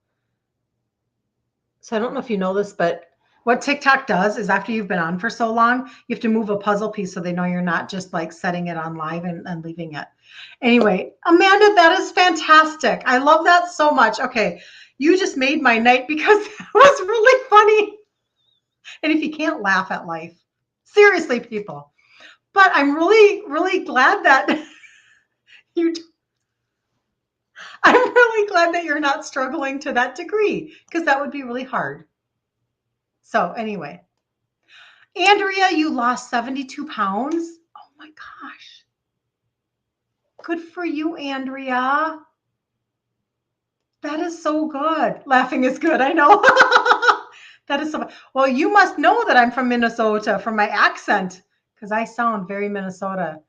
So I don't know if you know this, but what TikTok does is after you've been on for so long, you have to move a puzzle piece so they know you're not just like setting it on live and leaving it. Anyway, Amanda, that is fantastic. I love that so much. Okay, you just made my night because it was really funny. And if you can't laugh at life, seriously, people. But I'm really, really glad that you I'm really glad that you're not struggling to that degree because that would be really hard. So anyway, Andrea, you lost 72 pounds. Oh my gosh. Good for you, Andrea. That is so good. Laughing is good. I know. That is so. Well, you must know that I'm from Minnesota from my accent because I sound very Minnesota.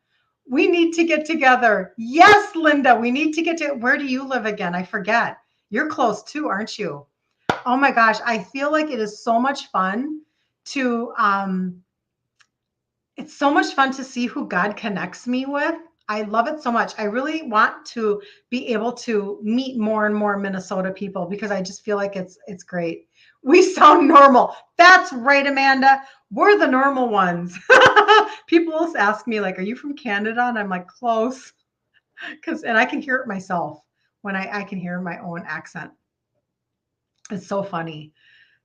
We need to get together. Yes, Linda, we need to get to. Where do you live again? I forget. You're close too, aren't you? Oh my gosh, I feel like it is so much fun to it's so much fun to see who God connects me with. I love it so much. I really want to be able to meet more and more Minnesota people because I just feel like it's great. We sound normal. That's right, Amanda. We're the normal ones. People will ask me like, "Are you from Canada?" And I'm like, "Close," and I can hear it myself when I can hear my own accent. It's so funny.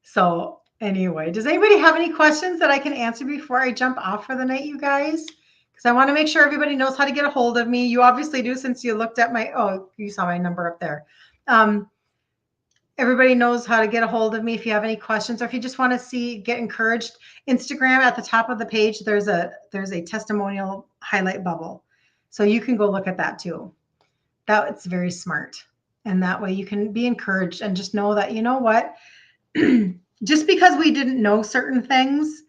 So anyway, does anybody have any questions that I can answer before I jump off for the night, you guys? Because I want to make sure everybody knows how to get a hold of me. You obviously do since you looked at you saw my number up there. Everybody knows how to get a hold of me if you have any questions or if you just want to get encouraged. Instagram at the top of the page, there's a testimonial highlight bubble. So you can go look at that too. It's very smart. And that way you can be encouraged and just know that, you know what? Just because we didn't know certain things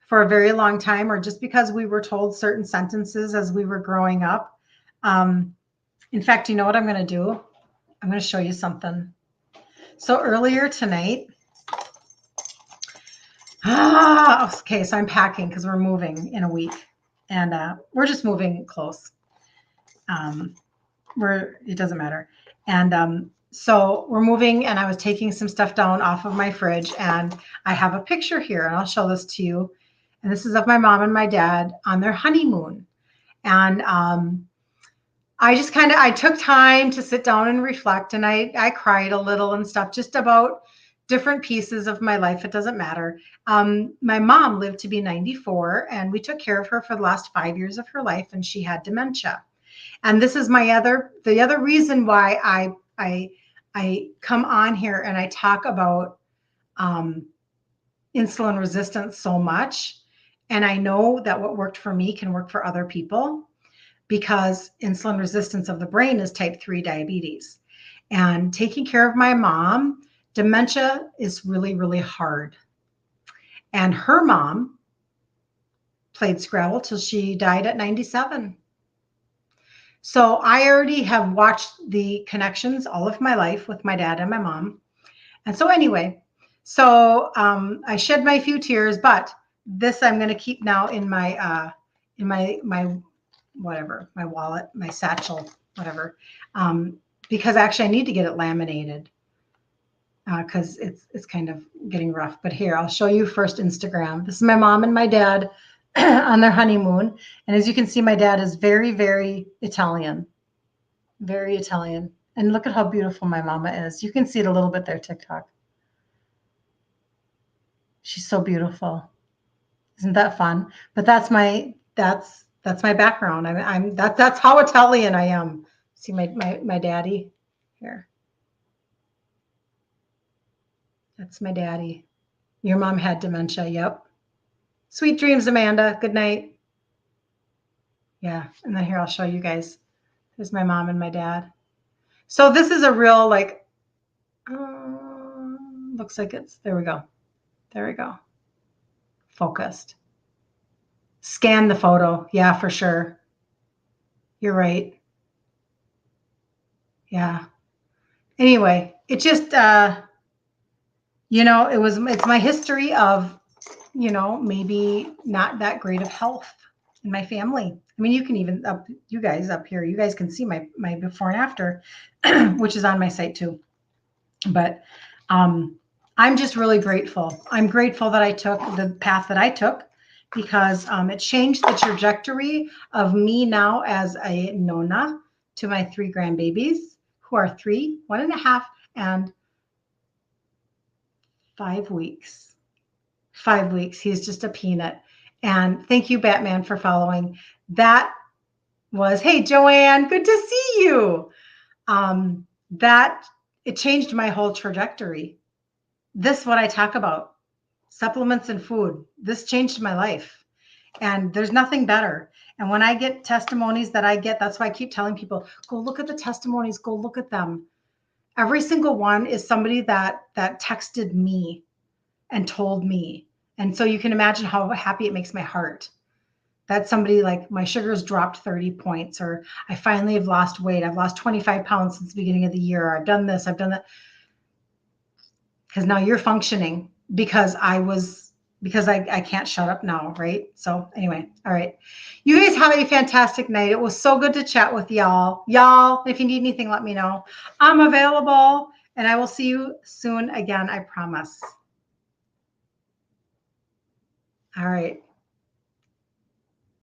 for a very long time, or just because we were told certain sentences as we were growing up. In fact, you know what I'm going to do? I'm going to show you something. So earlier tonight, okay, so I'm packing because we're moving in a week and we're just moving close. It doesn't matter. And so we're moving and I was taking some stuff down off of my fridge and I have a picture here and I'll show this to you. And this is of my mom and my dad on their honeymoon. And I took time to sit down and reflect and I cried a little and stuff just about different pieces of my life. It doesn't matter. My mom lived to be 94 and we took care of her for the last 5 years of her life and she had dementia. And this is the other reason why I come on here and I talk about insulin resistance so much. And I know that what worked for me can work for other people because insulin resistance of the brain is type 3 diabetes. and taking care of my mom. Dementia is really, really hard. And her mom played Scrabble till she died at 97. So I already have watched the connections all of my life with my dad and my mom. And so anyway, I shed my few tears, but this I'm going to keep now in my whatever, my wallet, my satchel, whatever, because actually I need to get it laminated because it's kind of getting rough. But here, I'll show you first Instagram. This is my mom and my dad on their honeymoon. And as you can see, my dad is very, very Italian, very Italian. And look at how beautiful my mama is. You can see it a little bit there, TikTok. She's so beautiful. Isn't that fun? But that's my background. That's how Italian I am. See my daddy here. That's my daddy. Your mom had dementia. Yep. Sweet dreams, Amanda. Good night. Yeah. And then here, I'll show you guys. There's my mom and my dad. So this is a real, like, looks like there we go. There we go. Focused. Scan the photo. Yeah, for sure. You're right. Yeah. Anyway, it just, it's my history of, maybe not that great of health in my family. I mean, you can even you guys up here, you guys can see my before and after, which is on my site too. But I'm just really grateful. I'm grateful that I took the path that I took because it changed the trajectory of me now as a nonna to my 3 grandbabies who are 3, 1.5, and 5 weeks. 5 weeks. He's just a peanut. And thank you, Batman, for following. That was, hey, Joanne, good to see you. It changed my whole trajectory. This is what I talk about, supplements and food. This changed my life. And there's nothing better. And when I get testimonies that I get, that's why I keep telling people, go look at the testimonies, go look at them. Every single one is somebody that texted me and told me. And so you can imagine how happy it makes my heart. That somebody like, my sugar's dropped 30 points, or I finally have lost weight. I've lost 25 pounds since the beginning of the year. I've done this, I've done that. Because now you're functioning because I can't shut up now, right? So anyway, all right. You guys have a fantastic night. It was so good to chat with y'all. Y'all, if you need anything, let me know. I'm available, and I will see you soon again, I promise. All right.